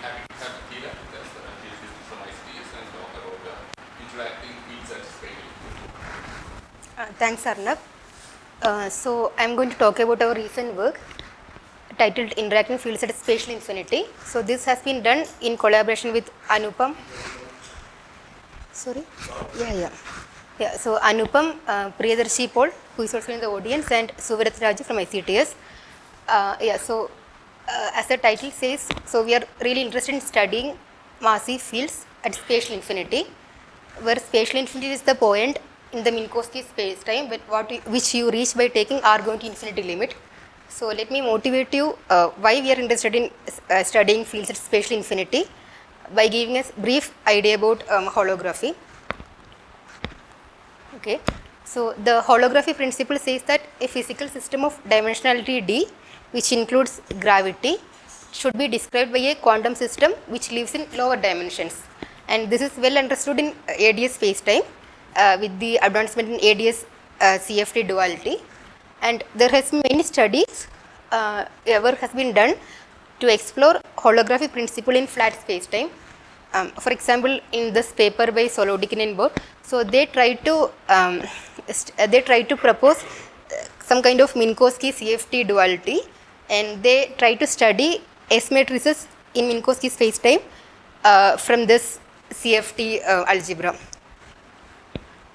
happy to have Athira, that's the PhD from ICTS, and talk about interacting fields at spatial. Thanks, Arnab. So I'm going to talk about our recent work titled Interacting Fields at Spatial Infinity. So this has been done in collaboration with Anupam. Sorry? Yeah, so Anupam, Priyadarshi Paul, who is also in the audience, and Suvarat Raju from ICTS. As the title says, so we are really interested in studying massive fields at spatial infinity, where spatial infinity is the point in the Minkowski space-time which you reach by taking r going to infinity limit. So let me motivate you why we are interested in studying fields at spatial infinity by giving us brief idea about holography. Okay, so the holography principle says that a physical system of dimensionality d, which includes gravity, should be described by a quantum system which lives in lower dimensions. And this is well understood in ADS space-time with the advancement in ADS CFT duality. And there has been many studies ever has been done to explore holography principle in flat space-time. For example, in this paper by Solodikin and Bohr, so they try to propose some kind of Minkowski CFT duality, and they try to study S matrices in Minkowski space-time from this CFT algebra.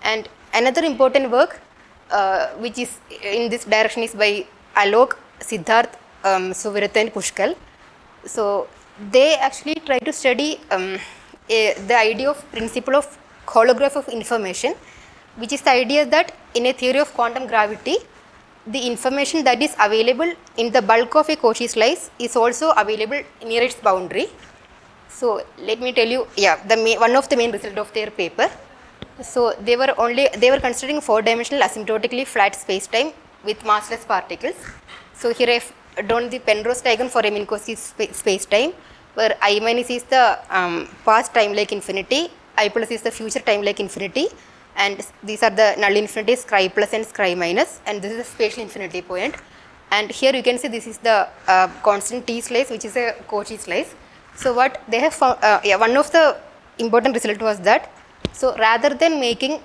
And another important work which is in this direction is by Alok, Siddharth, Suvarat and Pushkal. So they actually try to study the idea of principle of holograph of information, which is the idea that in a theory of quantum gravity, the information that is available in the bulk of a Cauchy slice is also available near its boundary. So let me tell you, one of the main result of their paper. So they were considering 4-dimensional asymptotically flat space-time with massless particles. So here I've drawn the Penrose diagram for a Minkowski space-time, where I minus is the past timelike infinity, I plus is the future timelike infinity, and these are the null infinities scri plus and scri minus, and this is a spatial infinity point. And here you can see this is the constant t slice, which is a Cauchy slice. So what they have found, one of the important result was that, so rather than making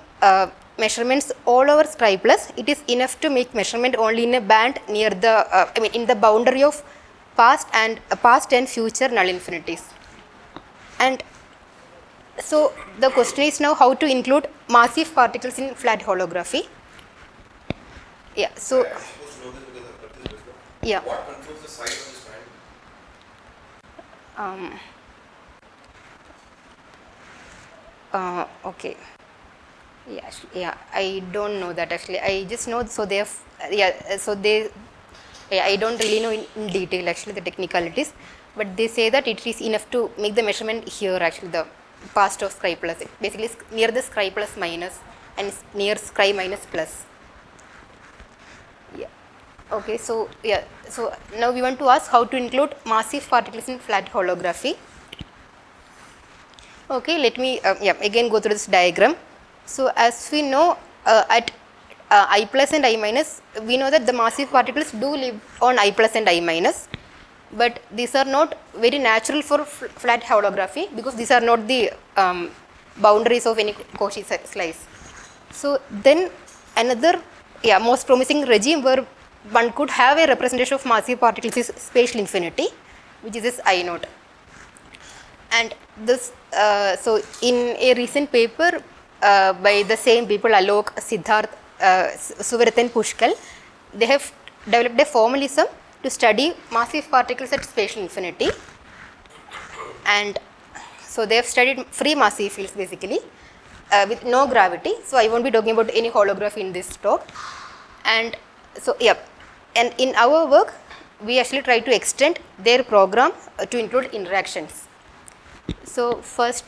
measurements all over scri plus, it is enough to make measurement only in a band near the, in the boundary of past and future null infinities. And so the question is now how to include massive particles in flat holography. Yeah, so yeah. What controls the size of this band? Okay. Yeah, I don't know that actually. I just know, so they have, I don't really know in detail actually the technicalities, but they say that it is enough to make the measurement here actually, the past of scri plus, basically near the scri plus minus and near scri minus plus. Yeah. Okay, so so now we want to ask how to include massive particles in flat holography. Okay, let me again go through this diagram. So as we know at I plus and I minus, we know that the massive particles do live on I plus and I minus, but these are not very natural for flat holography because these are not the boundaries of any Cauchy slice. So then another most promising regime where one could have a representation of massive particles is spatial infinity, which is this I naught. And this, so in a recent paper by the same people, Alok, Siddharth, Suvarat and Pushkal, they have developed a formalism to study massive particles at spatial infinity. And so they have studied free massive fields basically with no gravity. So I won't be talking about any holography in this talk. And so and in our work, we actually try to extend their program to include interactions. So first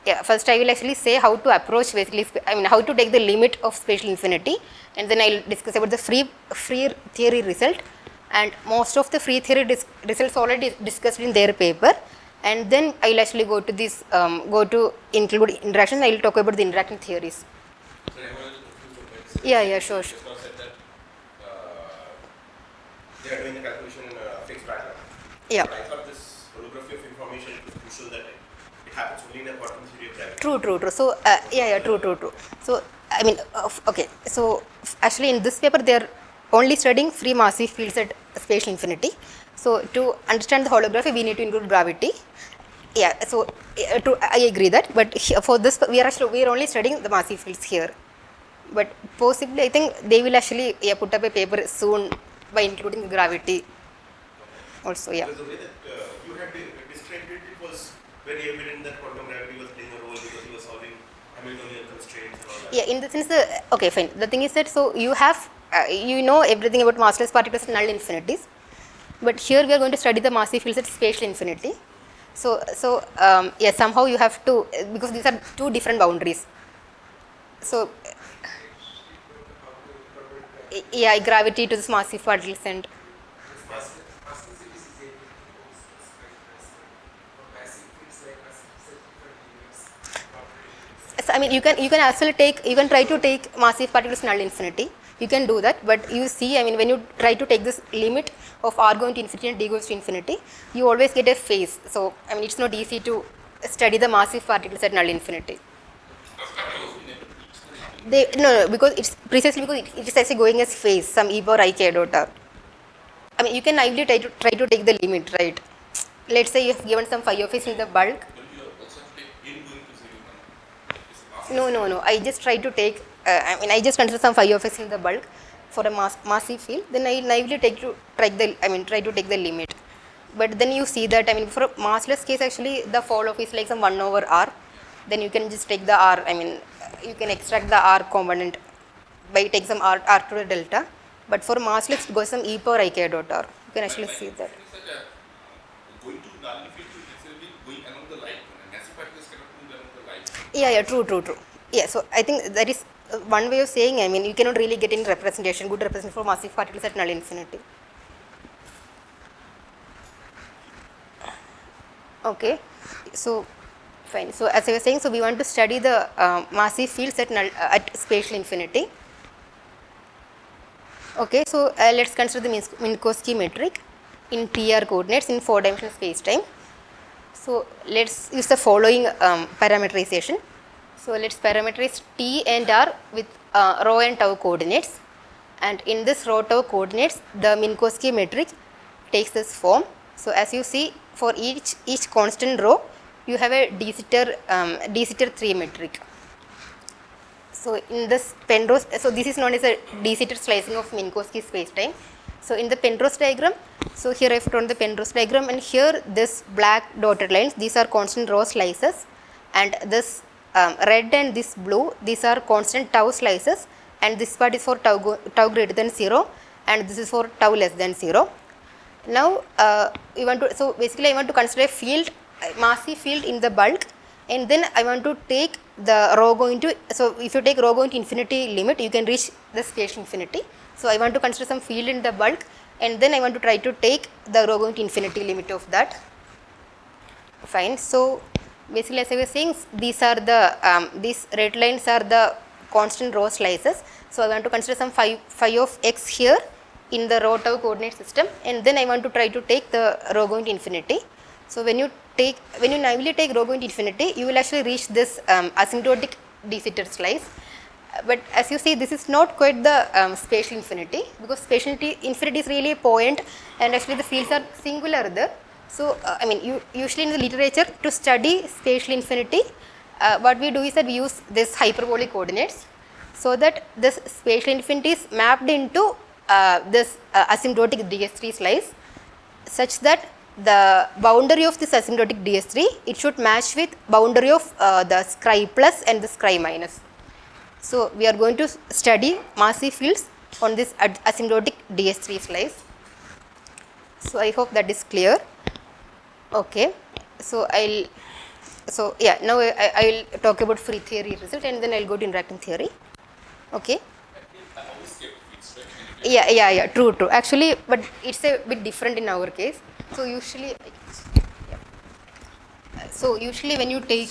I will actually say how to approach basically, how to take the limit of spatial infinity, and then I will discuss about the free theory result, and most of the free theory results already discussed in their paper, and then I will actually go to this, go to include interactions. I will talk about the interacting theories. Yeah, sure. They are doing the calculation in a fixed pattern. Yeah. But I thought this holography of information, it was crucial that it happens only in a quantum theory of gravity. True. So, true. So, I mean, okay. So, actually, in this paper, they are only studying free massive fields at spatial infinity. So, to understand the holography, we need to include gravity. Yeah. So, I agree that. But for this, we are only studying the massive fields here. But possibly, I think they will actually put up a paper soon by including the gravity. Also, yeah. Because the way that you had described it, it was very evident that quantum gravity was playing a role because he was solving Hamiltonian constraints and all that. Yeah, in the sense okay, fine. The thing is that so you have you know everything about massless particles and null infinities, but here we are going to study the massive fields at spatial infinity. So yeah, somehow you have to because these are two different boundaries. So yeah, gravity to this massive particles and so, I mean, you can try to take massive particles null infinity. You can do that, but you see, I mean, when you try to take this limit of r going to infinity and d goes to infinity, you always get a phase. So, I mean, it's not easy to study the massive particles at null infinity. No, because it's precisely because it is actually going as phase, some e power I k dot r. I mean, you can naively try to take the limit, right? Let's say you have given some phi of s in the bulk. No. I just try to take, I just consider some phi of s in the bulk for a massive field. Then I naively try to take the limit. But then you see that, I mean, for a massless case, actually, the fall of is like some 1 over r. Then you can just take the r, you can extract the r component by take some r to the delta. But for massless, it goes some e power I k dot r. You can actually see that. Going to null infinity is necessarily going along the line. Massive particles cannot move along the line. Yeah, true. Yeah, so I think that is one way of saying, I mean, you cannot really get any good representation for massive particles at null infinity. Okay, so fine. So as I was saying, so we want to study the massive fields at spatial infinity. Okay, so let's consider the Minkowski metric in TR coordinates in 4-dimensional space-time. So let's use the following parameterization. So let's parameterize T and R with rho and tau coordinates. And in this rho tau coordinates, the Minkowski metric takes this form. So as you see, for each constant rho, you have a de Sitter 3 metric. So in this Penrose, so this is known as a de Sitter slicing of Minkowski spacetime. So in the Penrose diagram, so here I have drawn the Penrose diagram, and here this black dotted lines, these are constant rho slices, and this red and this blue, these are constant tau slices, and this part is for tau greater than 0, and this is for tau less than 0. Now so basically I want to consider a field, massive field in the bulk, and then I want to take the rho going to, so if you take rho going to infinity limit, you can reach the spatial infinity. So I want to consider some field in the bulk, and then I want to try to take the rho going to infinity limit of that. Fine. So basically, as I was saying, these are the these red lines are the constant rho slices. So I want to consider some phi of x here in the rho tau coordinate system, and then I want to try to take the rho going to infinity. So when you naively take rho going to infinity, you will actually reach this asymptotic de Sitter slice. But as you see, this is not quite the spatial infinity, because spatial infinity is really a point, and actually the fields are singular there. So usually in the literature, to study spatial infinity, what we do is that we use this hyperbolic coordinates, so that this spatial infinity is mapped into this asymptotic DS3 slice, such that the boundary of this asymptotic DS3, it should match with boundary of the Scri plus and the Scri minus. So we are going to study massive fields on this asymptotic DS3 slice. So I hope that is clear. Okay. So now I will talk about free theory result, and then I will go to interacting theory. Okay. Yeah. True. Actually, but it's a bit different in our case. So usually when you take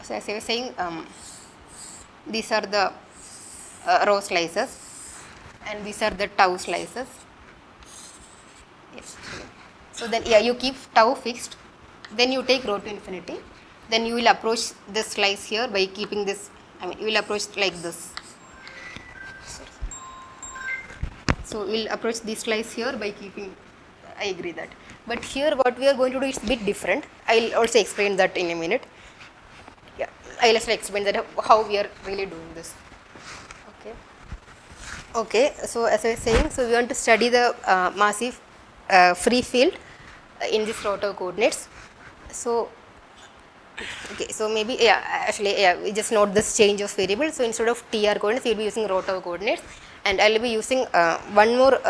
so as I was saying, these are the rho slices, and these are the tau slices. Yes. So then you keep tau fixed, then you take rho to infinity, then you will approach this slice here by keeping this, you will approach like this. So we will approach this slice here by keeping, I agree that. But here what we are going to do is a bit different. I will also explain that in a minute. Yeah, I will also explain that how we are really doing this. Okay. Okay, so as I was saying, so we want to study the massive free field in this rotor coordinates. So, okay, so maybe, we just note this change of variable. So instead of TR coordinates, we will be using rotor coordinates, and I will be using one more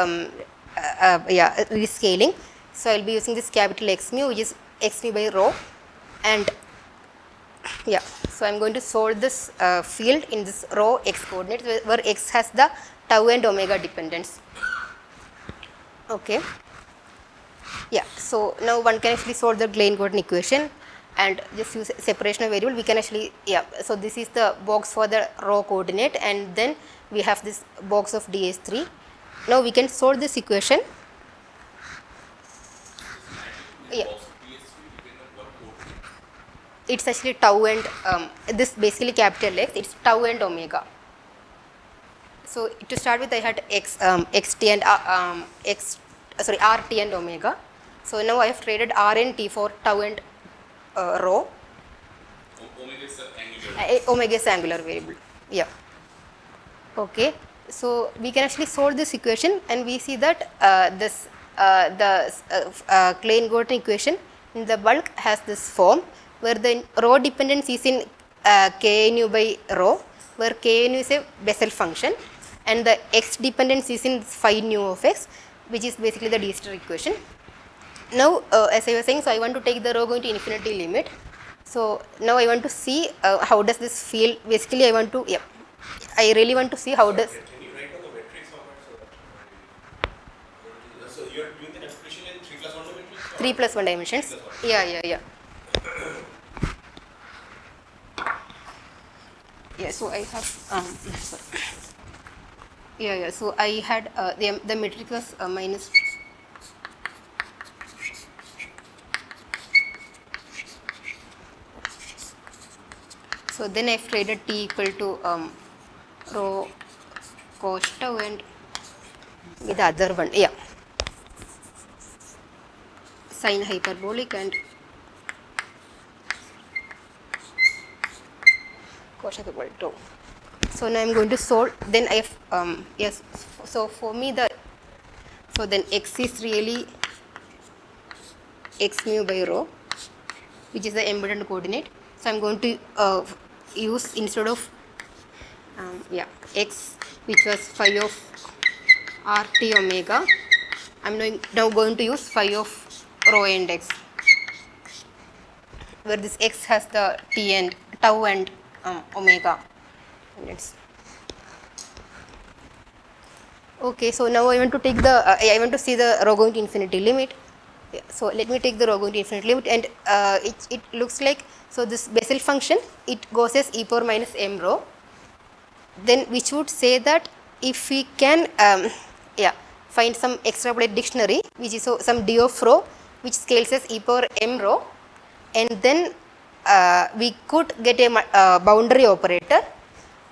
rescaling. So I will be using this capital X mu, which is X mu by rho, and yeah, so I am going to solve this field in this rho X coordinates where X has the tau and omega dependence. Okay. Yeah, so now one can actually solve the Klein-Gordon equation and just use separation of variable. We can actually, so this is the box for the rho coordinate, and then we have this box of ds3. Now we can solve this equation. Yeah. It's actually tau and this basically capital X, it's tau and omega. So to start with, I had xt and rt and omega. So now I have traded r and t for tau and rho. Omega is angular. Omega is angular variable. Yeah. Okay. So we can actually solve this equation, and we see that the Klein-Gordon equation in the bulk has this form where the rho dependence is in knu by rho, where knu is a Bessel function, and the x dependence is in phi nu of x, which is basically the D-star equation. Now, as I was saying, so I want to take the rho going to infinity limit. So now I want to see how does this feel. Basically, I want to, I really want to see how does. Can you write down the metric format so you are doing the expression in 3 plus 1 dimensions? 3 plus 1 dimensions. Yeah. Yeah, so I have, sorry. Yeah, so I had, the metric was minus. So then I've traded t equal to rho cos tau and with the other one, sine hyperbolic and cos hyperbolic tau. So now I'm going to solve. Then I have yes. So for me so then x is really x mu by rho, which is the embedded coordinate. So I'm going to use instead of x, which was phi of rt omega, I'm now going to use phi of rho and x, where this x has the t and tau and omega. Okay, so now I want to take the I want to see the rho going to infinity limit. So let me take the rho going to infinity limit, and it looks like, so this Bessel function, it goes as e power minus m rho, then which would say that if we can find some extrapolated dictionary, which is some d of rho which scales as e power m rho, and then we could get a boundary operator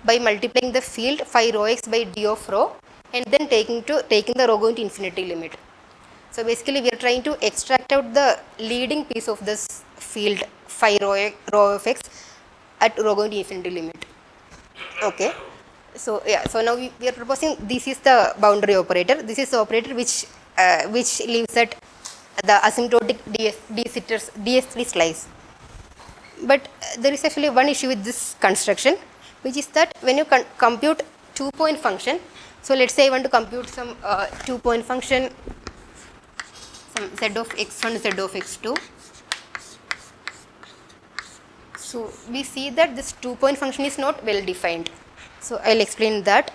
by multiplying the field phi rho x by d of rho, and then taking the rho going to infinity limit. So basically we are trying to extract out the leading piece of this field phi rho of x at rho going to infinity limit. Okay. So so now we are proposing this is the boundary operator. This is the operator which leaves at the asymptotic ds3 slice. But there is actually one issue with this construction, which is that when you compute 2-point function, so let's say I want to compute some 2-point function, some z of x1, z of x2. So we see that this 2-point function is not well defined. So I'll explain that.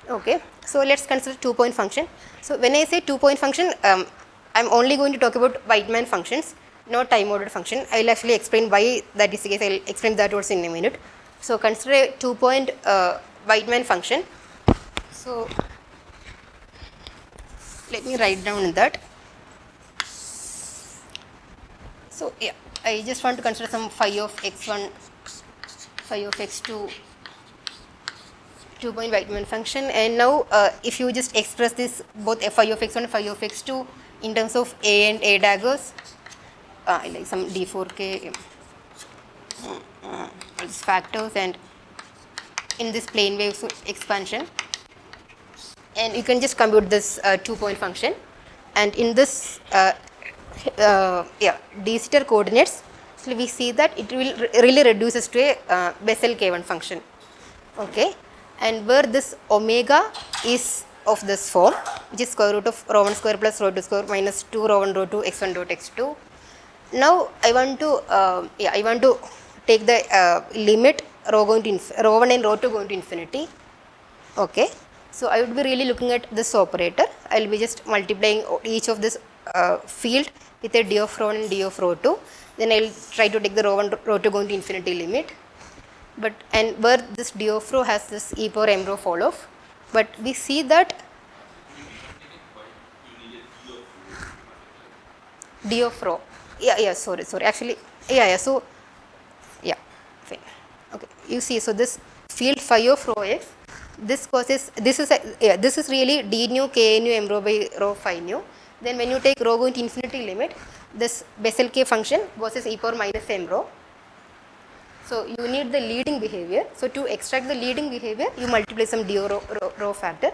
Okay, so let's consider 2-point function. So when I say 2-point function, I'm only going to talk about Wightman functions, not time-ordered function. I'll actually explain why that is the case. I'll explain that also in a minute. So consider a 2-point Wightman function. So let me write down that. So yeah, I just want to consider some phi of x1, phi of x2, 2-point Wightman function, and now if you just express this both phi of x1 and phi of x2 in terms of a and a daggers, like some d4k these factors, and in this plane wave expansion, and you can just compute this 2-point function, and in this d zeta coordinates, so we see that it will really reduces to a Bessel K1 function. Okay, and where this omega is of this form, which is square root of rho 1 square plus rho 2 square minus 2 rho 1 rho 2 x1 dot x2. Now I want to take the limit rho 1 and rho 2 going to infinity. Okay, so I would be really looking at this operator. I will be just multiplying each of this field with a d of rho 1 and d of rho 2. Then I will try to take the rho 1 rho 2 going to infinity limit. But and where this d of rho has this e power m rho fall off, but we see that d of rho, sorry, actually, so yeah, fine, okay, you see, so this field phi of rho x, this causes, this is really d nu k nu m rho by rho phi nu. Then when you take rho going to infinity limit, this Bessel K function goes as e power minus m rho. So you need the leading behavior. So to extract the leading behavior, you multiply some d rho factor.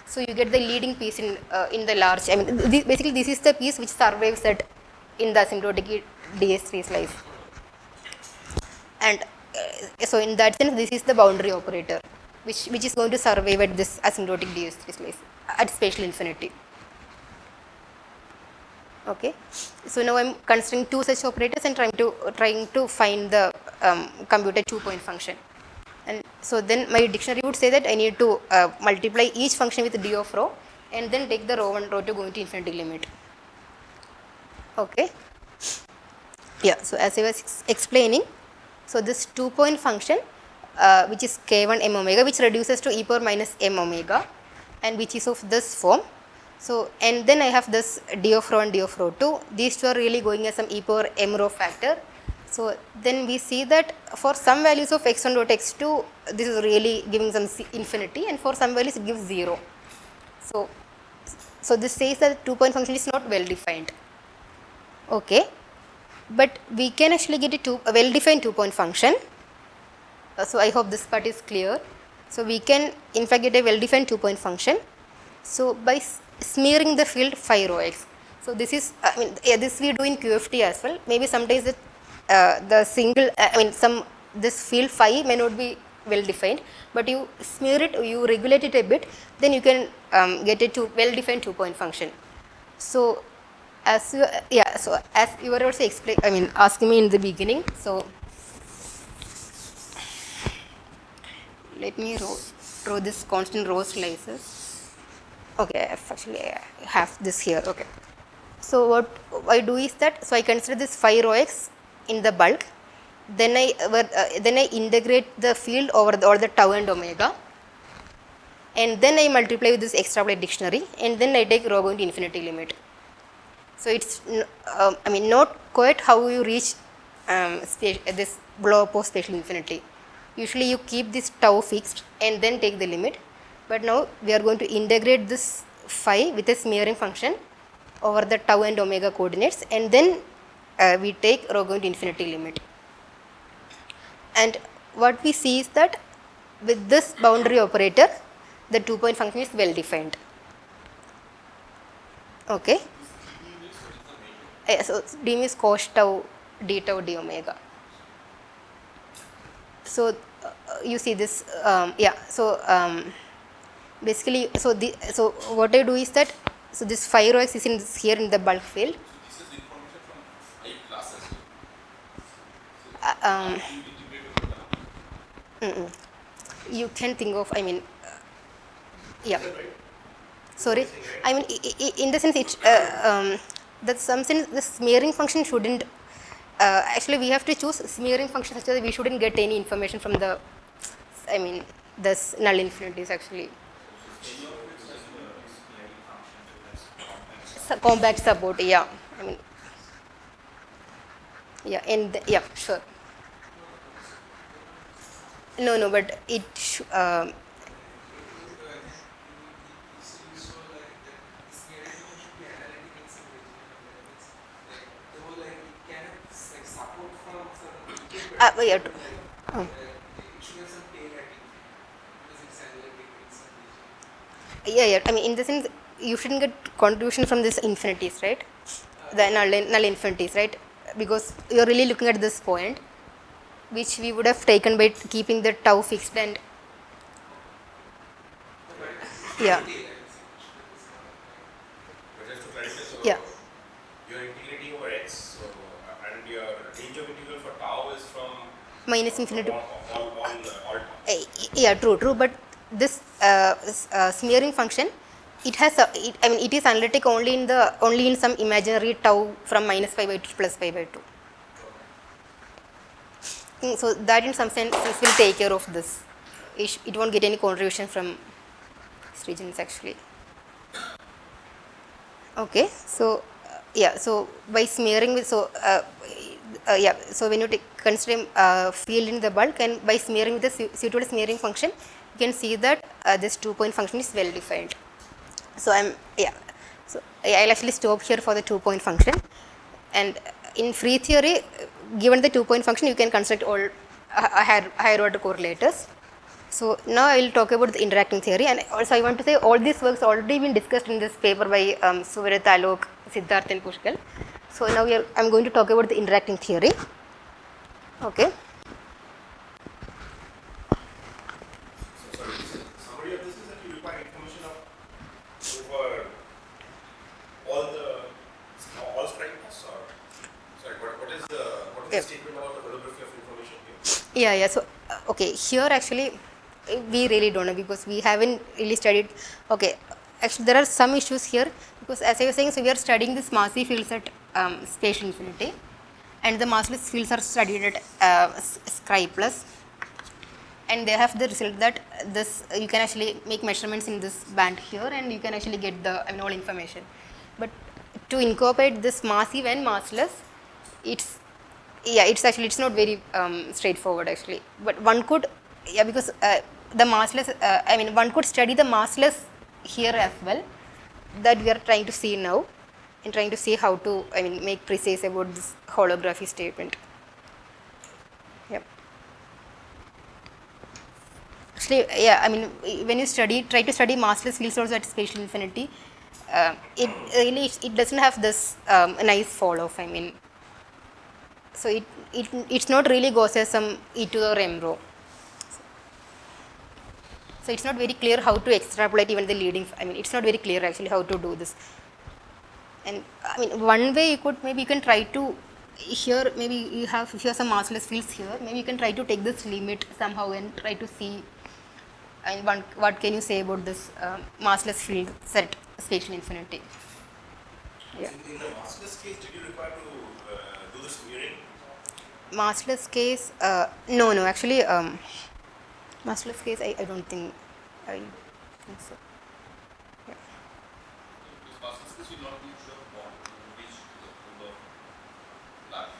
So you get the leading piece in the large. I mean, basically this is the piece which survives at in the asymptotic DS3 slice. And so in that sense, this is the boundary operator, which is going to survive at this asymptotic DS3 slice at spatial infinity. Okay, so now I'm considering two such operators and trying to find the computed 2-point function. And so then my dictionary would say that I need to multiply each function with d of rho and then take the rho 1 rho 2 going to infinity limit. Okay, yeah, so as I was explaining, so this 2-point function which is k1 m omega, which reduces to e power minus m omega, and which is of this form. So, and then I have this d of rho and d of rho 2. These two are really going as some e power m rho factor. So, then we see that for some values of x1 dot x2, this is really giving some infinity, and for some values it gives 0. So this says that 2-point function is not well defined. Okay, but we can actually get a well defined 2-point function. So I hope this part is clear. So we can in fact get a well defined 2-point function. So by smearing the field phi rho x. So this is, I mean, this we do in QFT as well. Maybe sometimes the single, this field phi may not be well defined, but you smear it, you regulate it a bit, then you can get a well defined 2-point function. So as you, so as you were also asking me in the beginning, so let me draw this constant row slices. Okay, I have this here. Okay, so what I do is that, so I consider this phi rho x in the bulk, then I integrate the field over the tau and omega, and then I multiply with this extrapolate dictionary, and then I take rho going to infinity limit. So it's not quite how you reach this blowup of spatial infinity. Usually you keep this tau fixed and then take the limit. But now we are going to integrate this phi with a smearing function over the tau and omega coordinates, and then we take rho going to infinity limit. And what we see is that with this boundary operator, the 2-point function is well defined. Okay. So d is cos tau d omega. So you see this, basically, so what I do is that, so this phi rho x is here in the bulk field. This is information from I classes. You can think of, sorry, in the sense that some sense the smearing function shouldn't, actually we have to choose smearing function such that we shouldn't get any information from the, this null infinities actually. compact support, yeah. I mean, yeah, and yeah, sure. No, but it. Yeah. Oh. Yeah. I mean, in the sense, you shouldn't get contribution from this infinities, right? The null infinities, right? Because you're really looking at this point, which we would have taken by keeping the tau fixed and yeah. But just to clarify, so Yeah. you're integrating over x, so, and your range of integral for tau is from Minus infinity. all Yeah, true. But this smearing function, it has I mean, it is analytic only in some imaginary tau from minus pi by 2 to plus pi by 2. So that in some sense will take care of this. It won't get any contribution from these regions actually. Okay, so yeah, so by smearing with yeah, so when you consider field in the bulk and by smearing with the suitable smearing function, you can see that this 2-point function is well defined. So so I'll actually stop here for the 2-point function, and in free theory, given the 2-point function, you can construct all higher order correlators. So now I will talk about the interacting theory, and also I want to say all these works already been discussed in this paper by Suvarat, Alok, Siddharth and Pushkal. So now I'm going to talk about the interacting theory. Okay. So sorry, summary of this is that you require information over all strike paths, or sorry, what is the statement about the holography of information here? Yeah. So okay, here actually we really don't know because we haven't really studied. Okay, actually there are some issues here because as I was saying, so we are studying this massive fields at spatial infinity, and the massless fields are studied at Scribe plus, and they have the result that this you can actually make measurements in this band here, and you can actually get the all information. But to incorporate this massive and massless, it's it's not very straightforward actually. But one could because the massless I mean one could study the massless here as well, that we are trying to see now, and trying to see how to make precise about this holography statement. Yep. Actually, when you try to study massless fields also at spatial infinity, it doesn't have this nice fall off. So it's not really goes as some e to the m row. So it's not very clear how to extrapolate even the leading. It's not very clear actually how to do this. And one way you can try to here maybe you have some massless fields here. Maybe you can try to take this limit somehow and try to see. What can you say about this massless field set spatial infinity? Yeah. In the massless case, did you require to do the smearing? Massless case, no, actually, massless case, I don't think so. Yeah. This massless case will not be sure bond to reach the full of large.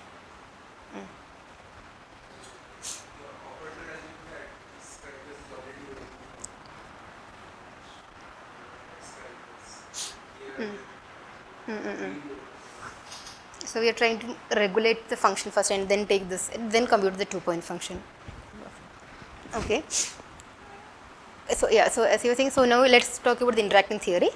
So we are trying to regulate the function first and then take this, and then compute the 2-point function. Okay. So so as you were saying, so now let's talk about the interacting theory.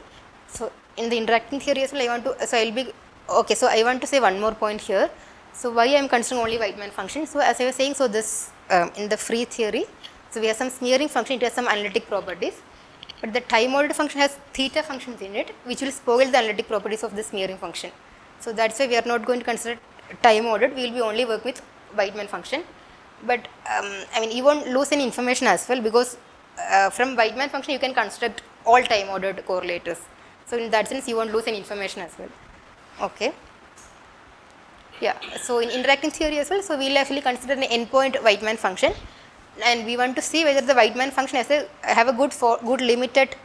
So in the interacting theory as well, I want to say one more point here. So why I am considering only Wightman function? So as I was saying, so this in the free theory, so we have some smearing function, it has some analytic properties, but the time ordered function has theta functions in it, which will spoil the analytic properties of the smearing function. So that's why we are not going to consider time ordered, we will be only work with Wightman function. But you won't lose any information as well, because from Wightman function you can construct all time ordered correlators. So in that sense you won't lose any information as well. Okay. Yeah. So in interacting theory as well, so we will actually consider an endpoint Wightman function, and we want to see whether the Wightman function have a good limit at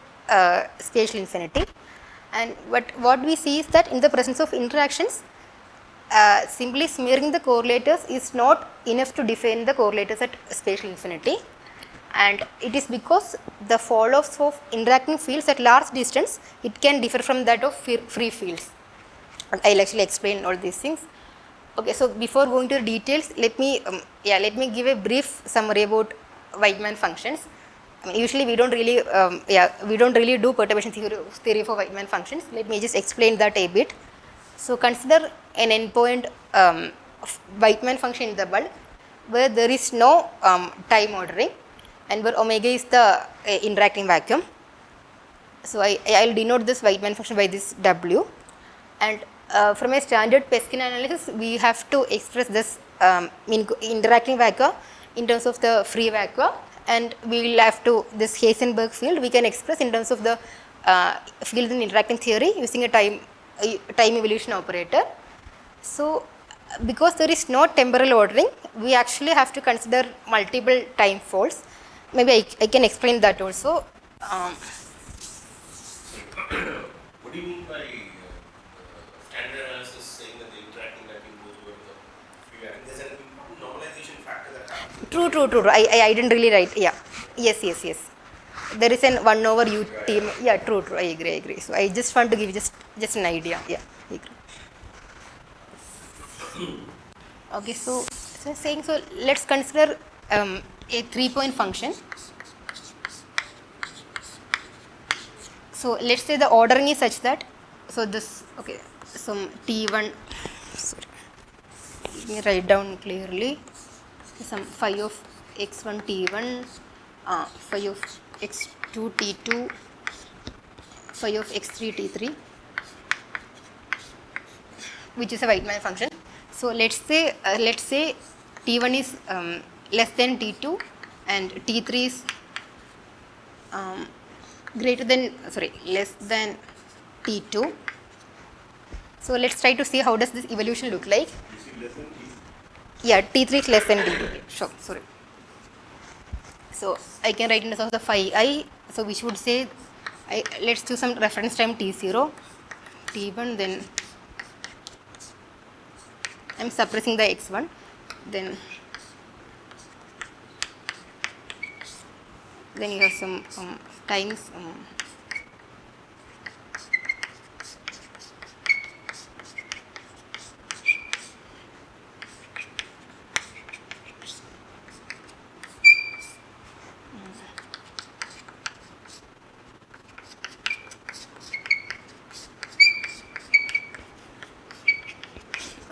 spatial infinity, And what we see is that in the presence of interactions, simply smearing the correlators is not enough to define the correlators at spatial infinity. And it is because the fall-offs of interacting fields at large distance, it can differ from that of free fields. I'll actually explain all these things. Okay, so before going to the details, let me give a brief summary about Wightman functions. I mean, usually we don't really do perturbation theory for Wightman functions. Let me just explain that a bit. So consider an endpoint Wightman function in the bulk where there is no time ordering and where omega is the interacting vacuum. So I'll denote this Wightman function by this W, and from a standard Peskin analysis, we have to express this interacting vacua in terms of the free vacua, and we will have to, this Heisenberg field we can express in terms of the field in interacting theory using a time evolution operator. So because there is no temporal ordering, we actually have to consider multiple time folds. Maybe I can explain that also. What do you mean by standard analysis saying that the interacting vacuum goes over the free vacuum? There's an important normalization factor that happens. True. I didn't really write. Yeah. Yes. There is an 1 over ut. Yeah, true. I agree. So I just want to give just an idea. Yeah, I agree. Okay, so let's consider a 3-point function. So let's say the ordering is such that, so this, okay, some t1, sorry, let me write down clearly, some phi of x1 t1, phi of x2 t2, phi of x3 t3, which is a Wightman function. So let's say t1 is less than t2 and t3 is less than t2. So let's try to see how does this evolution look like. You see less than t? Yeah, t3 is less than t2. Sure, sorry. So I can write in terms of the phi I. So we should say, let's do some reference time t0, t1, then I'm suppressing the x1, then you have some times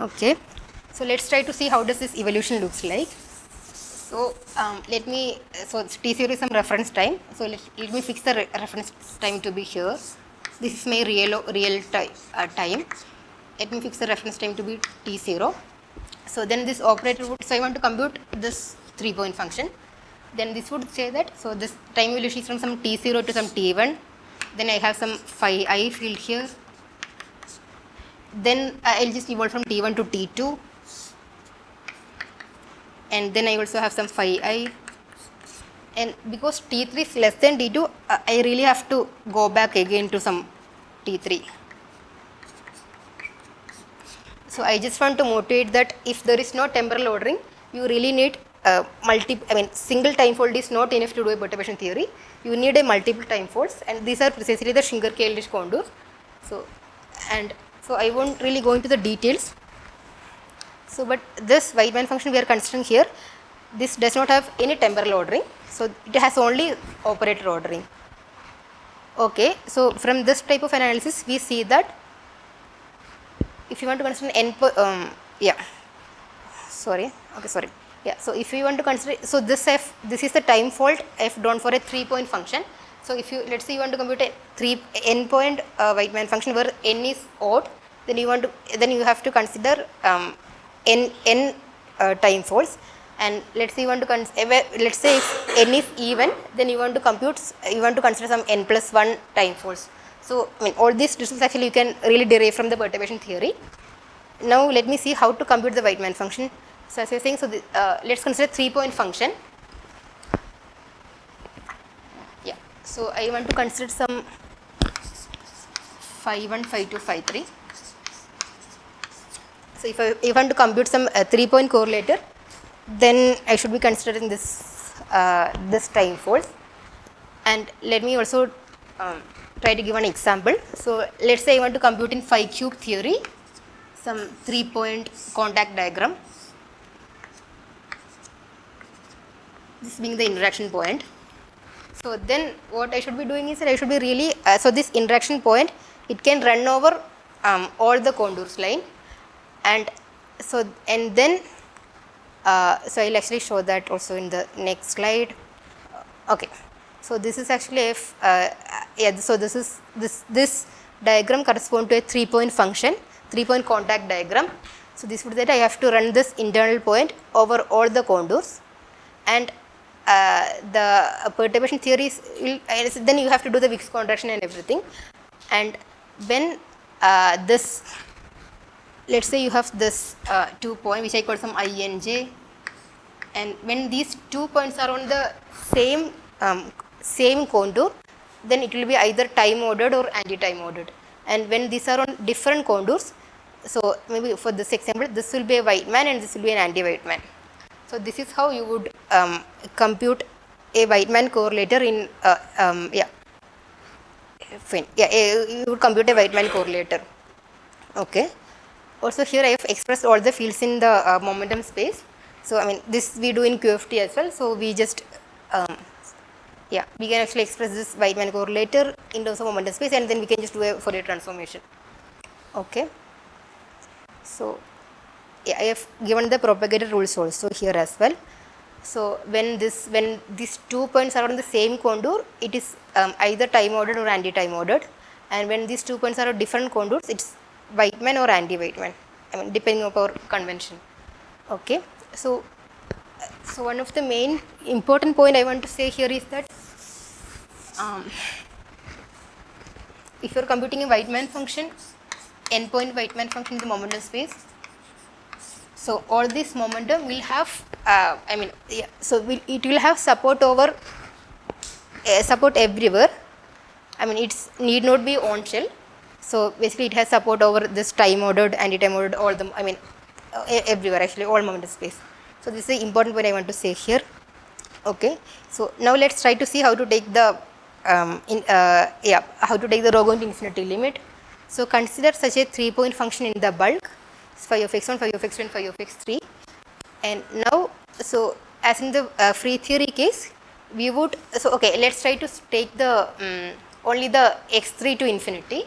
okay. So let's try to see how does this evolution looks like. So so t0 is some reference time. So let me fix the reference time to be here. This is my real time. Let me fix the reference time to be t0. So then this operator would, so I want to compute this 3-point function. Then this would say that, so this time evolution is from some t0 to some t1. Then I have some phi I field here. Then I'll just evolve from t1 to t2. And then I also have some phi I, and because t3 is less than t2, I really have to go back again to some t3. So I just want to motivate that if there is no temporal ordering, you really need single time fold is not enough to do a perturbation theory. You need a multiple time folds, and these are precisely the Schwinger-Keldysh contours. So I won't really go into the details. So, but this Wightman function we are considering here, this does not have any temporal ordering. So, it has only operator ordering. Okay. So, from this type of analysis, we see that if you want to consider So, if you want to consider, so this is the time fold f drawn for a 3-point function. So, if you, let's say you want to compute a n-point Wightman function where n is odd, then you have to consider n time folds, and let's say let's say if n is even, then you want to consider some n plus 1 time folds. So I mean, all these results actually you can really derive from the perturbation theory. Now let me see how to compute the Wightman function. So as I was saying, so let's consider 3-point function. Yeah. So I want to consider some phi 1, phi 2, phi 3. So if I want to compute some 3-point correlator, then I should be considering this this time force. And let me also try to give an example. So let's say I want to compute in phi cube theory some 3-point contact diagram. This being the interaction point. So then what I should be doing is that I should be really, so this interaction point, it can run over all the contours line, and so, and then, so I'll actually show that also in the next slide. Okay, so this is actually if, yeah, so this diagram corresponds to a 3-point function, 3-point contact diagram. So this would that I have to run this internal point over all the contours, and the perturbation theory is, then you have to do the Wick's contraction and everything. And when this, let's say you have this 2 point which I call some I and j, and when these 2 points are on the same contour, then it will be either time ordered or anti-time ordered. And when these are on different contours, so maybe for this example, this will be a Wightman and this will be an anti-Wightman. So this is how you would compute a Wightman correlator in yeah, fine. Yeah, you would compute a Wightman correlator. Okay. Also here I have expressed all the fields in the momentum space. So I mean this we do in QFT as well. So we just yeah, we can actually express this Wightman correlator in terms of momentum space, and then we can just do a Fourier transformation. Okay. So yeah, I have given the propagator rules also here as well. So when these 2 points are on the same contour, it is either time ordered or anti-time ordered, and when these 2 points are on different contours, it's Wightman or anti-Wightman, I mean depending on our convention. Okay, so one of the main important point I want to say here is that if you are computing a Wightman function, n-point Wightman function in the momentum space, so all this momentum will have, I mean, yeah, so it will have support over, support everywhere. I mean, it's need not be on shell. So basically, it has support over this time ordered, anti-time ordered, all the, I mean, everywhere actually, all momentum space. So this is the important point I want to say here. Okay. So now let's try to see how to take the, yeah, how to take the rho going to infinity limit. So consider such a 3-point function in the bulk. Phi of x1, phi of x2, and phi of x3. And now, so as in the free theory case, we would, so okay, let's try to take the only the x3 to infinity.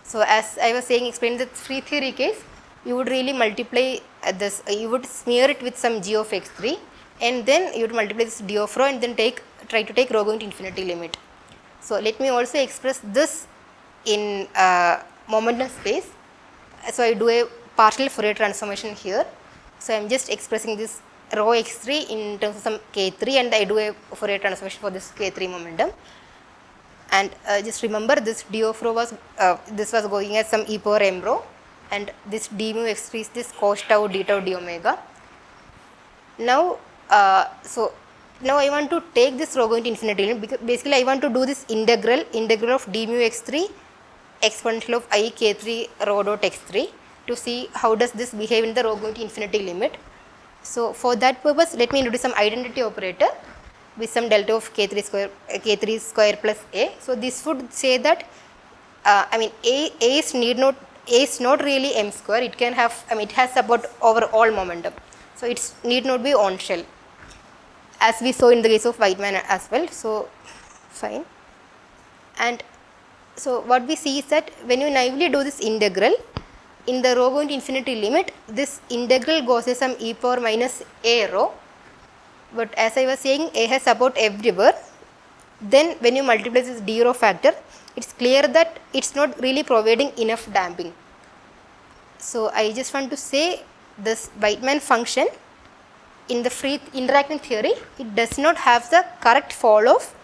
So as I was saying, explain the free theory case, you would really multiply this, you would smear it with some g of x3, and then you would multiply this d of rho, and then try to take rho going to infinity limit. So let me also express this in momentum space. So I do a partial Fourier transformation here. So I am just expressing this rho x3 in terms of some k3, and I do a Fourier transformation for this k3 momentum. And just remember this d of rho was, this was going as some e power m rho, and this d mu x3 is this cos tau d tau d omega. Now, so now I want to take this rho going to infinity limit, because basically I want to do this integral of d mu x3 exponential of I k3 rho dot x3 to see how does this behave in the rho going to infinity limit. So for that purpose, let me introduce some identity operator with some delta of k3 square plus a. So this would say that I mean a is not really m square. It can have, I mean it has support over all momentum. So it's need not be on shell, as we saw in the case of Wightman as well. So fine. And so what we see is that when you naively do this integral in the rho going to infinity limit, this integral goes as some e power minus a rho. But as I was saying, a has support everywhere. Then when you multiply this d rho factor, it's clear that it's not really providing enough damping. So I just want to say this Wightman function in the free interacting theory, it does not have the correct fall off.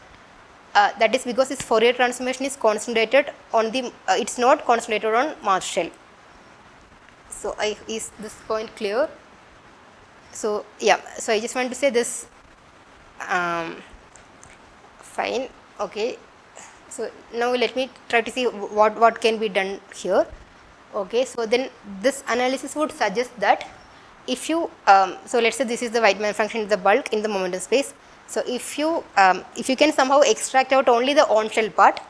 That is because this Fourier transformation is concentrated on the, it's not concentrated on mass shell. So is this point clear? So yeah, so I just want to say this, fine, okay, So now let me try to see what can be done here. Okay, so then this analysis would suggest that if you so let's say this is the Wightman function, the bulk in the momentum space. So if you can somehow extract out only the on shell part,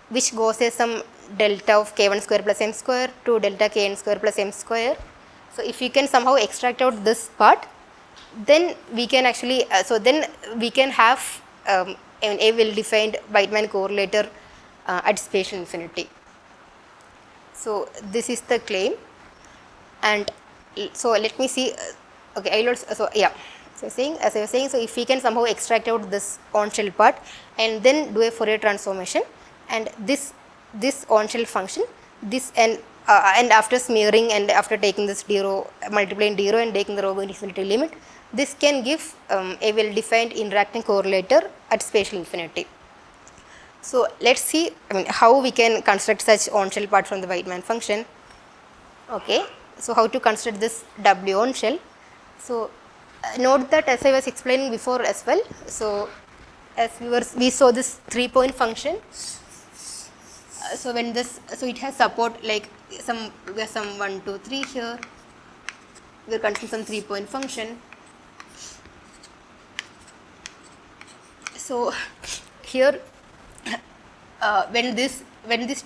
which goes as some delta of k1 square plus m square to delta kn square plus m square. So if you can somehow extract out this part, then we can actually then we can have a well-defined Wightman correlator at spatial infinity. So this is the claim, and so let me see. Okay, I'll also, so yeah. So saying, as I was saying, so if we can somehow extract out this on shell part and then do a Fourier transformation, and this on shell function, this and after smearing and after taking this d rho, multiplying d rho and taking the rho going to infinity limit, this can give a well-defined interacting correlator at spatial infinity. So let's see, how we can construct such on shell part from the Wightman function. Okay, so how to construct this W on shell? So note that as I was explaining before as well. So as we saw this 3-point function. So when this, so it has support like we have some 1, 2, 3 here. We are considering some 3-point function. So here when this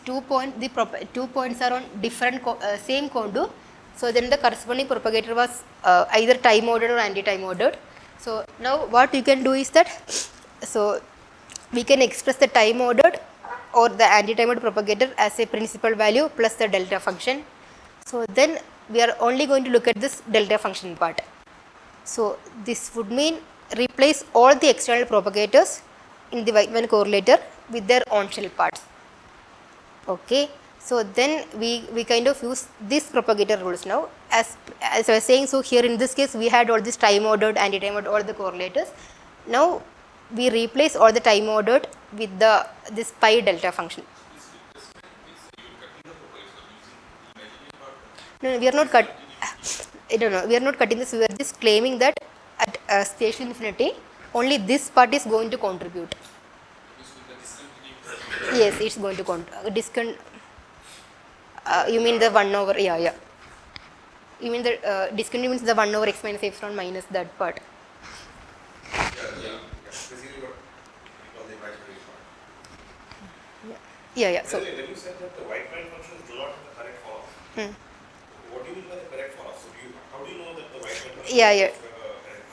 2 points are on different same contour, so then the corresponding propagator was either time ordered or anti-time ordered. So now what you can do is that, so we can express the time ordered or the anti-time ordered propagator as a principal value plus the delta function. So then we are only going to look at this delta function part. So this would mean replace all the external propagators in the Wightman correlator with their on shell parts. Okay, so then we kind of use these propagator rules now. As I was saying, so here in this case we had all this time ordered, anti-time ordered, all the correlators. Now we replace all the time ordered with this pi delta function. No, we are not cut. I don't know. We are not cutting this. We are just claiming that at spatial infinity, only this part is going to contribute. Yes, it's going to you mean the 1 over, yeah. You mean the discontinue means the 1 over x minus epsilon minus that part. Yeah. So when you said that the Wightman function is not the correct form, what do you mean by the correct form? So how do you know that the Wightman function yeah. is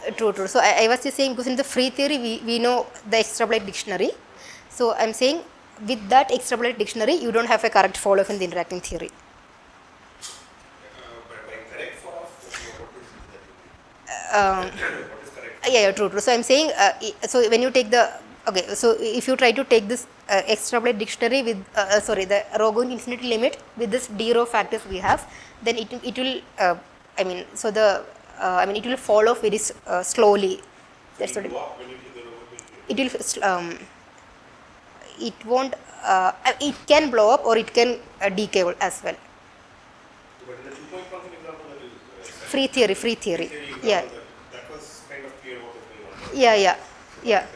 correct? True. So I was just saying, because in the free theory we know the extrapolate dictionary. So I'm saying with that extrapolate dictionary you don't have a correct follow-up in the interacting theory. But by correct form, what is correct? Yeah, true. So I'm saying, so when you take so if you try to take this extrapolate dictionary with the rho going infinity limit with this d rho factors we have, then it will it will fall off very slowly. That's what it will. It won't. It can blow up or it can decay as well. But in the 2-point function example, that is Free theory. Yeah. That was kind of clear what was going on. Yeah.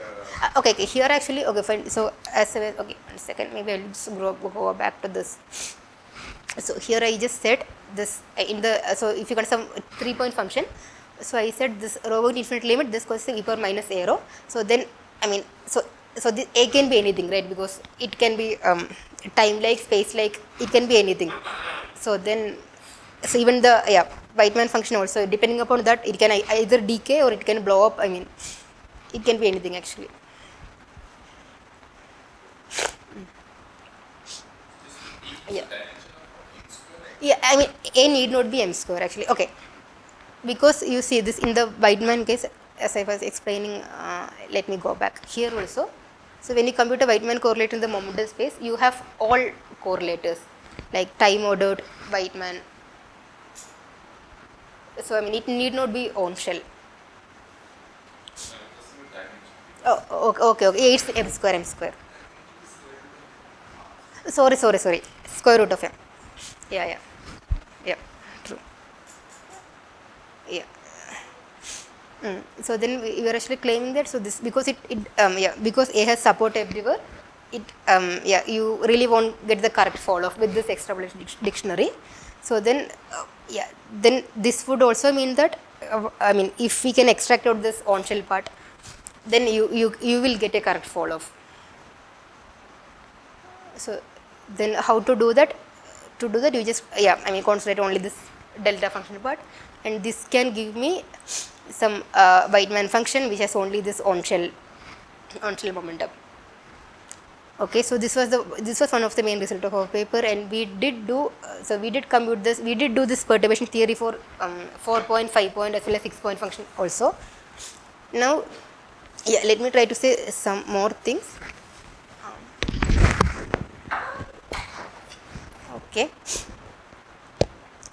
Okay. Here actually, okay, fine. So okay, 1 second. Maybe I'll just go back to this. So here I just said this in the so if you got some 3-point function. So I said this rho going to infinite limit. This goes to e power minus a rho. So then so the a can be anything, right? Because it can be time-like, space-like. It can be anything. So then, so even the Wightman function also, depending upon that, it can either decay or it can blow up. It can be anything actually. Yeah, a need not be m square actually. Okay, because you see this in the Wightman case, as I was explaining. Let me go back here also. So when you compute a Wightman correlator in the momentum space, you have all correlators like time ordered, Wightman. So it need not be on shell. Oh, okay. It's m square. Sorry. Square root of m. Yeah. True. Yeah. So then we are actually claiming that, so this because because A has support everywhere, it yeah, you really won't get the correct fall-off with this extrapolated dictionary. So then yeah, then this would also mean that I mean, if we can extract out this on-shell part, then you will get a correct fall-off. So then how to do that? To do that, you just yeah, I mean, concentrate only this delta function part, and this can give me some Wightman function which has only this on-shell momentum. Okay, so this was one of the main result of our paper, and we did do we did do this perturbation theory for 4-point, 5-point as well as 6-point function also. Now yeah, let me try to say some more things.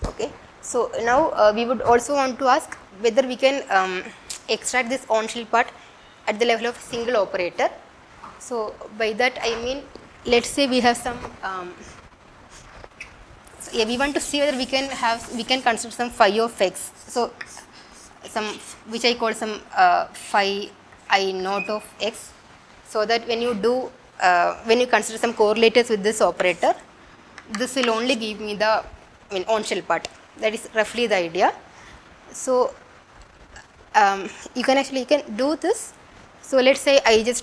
Okay, so now we would also want to ask whether we can extract this on-shell part at the level of single operator. So by that I mean, let's say we have some so yeah, we want to see whether we can consider some phi of x, so some which I call some phi I naught of x, so that when you do when you consider some correlators with this operator, this will only give me the on-shell part. That is roughly the idea. So you can do this. So let's say let's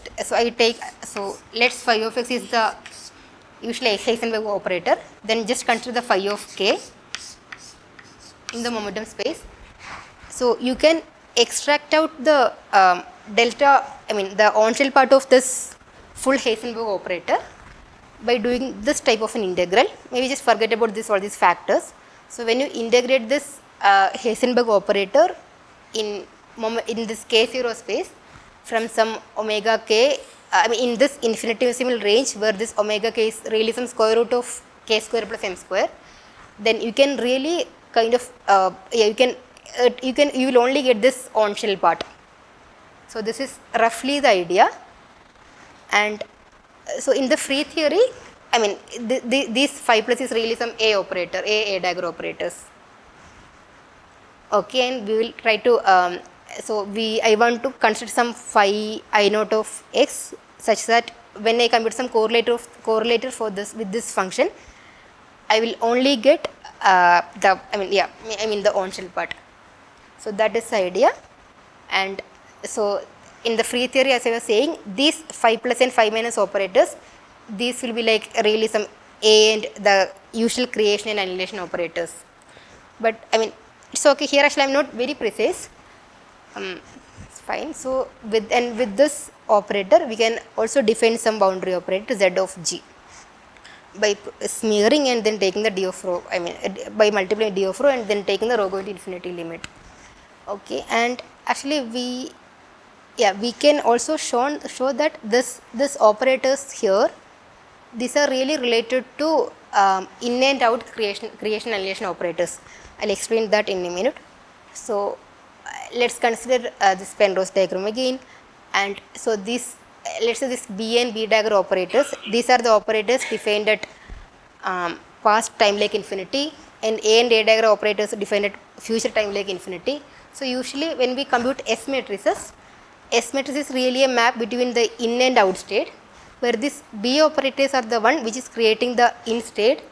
phi of x is the usually Heisenberg operator, then just consider the phi of k in the momentum space. So you can extract out the delta, the on-shell part of this full Heisenberg operator by doing this type of an integral. Maybe just forget about all these factors. So when you integrate this Heisenberg operator in this k0 space from some omega k, in this infinitesimal range where this omega k is really some square root of k square plus m square, then you can really kind of you will only get this on-shell part. So this is roughly the idea. And so in the free theory, these phi plus is really some a operator, a dagger operators. Okay, and we will try to I want to consider some phi I naught of x such that when I compute some correlator for this with this function, I will only get the on-shell part. So that is the idea. And so in the free theory, as I was saying, these phi plus and phi minus operators, these will be like really some a and the usual creation and annihilation operators. But it's okay here. Actually, I'm not very precise. It's fine. So with this operator, we can also define some boundary operator z of g by smearing and then taking the d of rho. By multiplying d of rho and then taking the rho going to infinity limit. Okay, and actually we can also show that this operators here, these are really related to in and out creation annihilation operators. I'll explain that in a minute. So let's consider this Penrose diagram again. And so this, let's say this B and B dagger operators, these are the operators defined at past time like infinity, and A and A dagger operators defined at future time like infinity. So usually when we compute S matrices is really a map between the in and out state, where this B operators are the one which is creating the in state,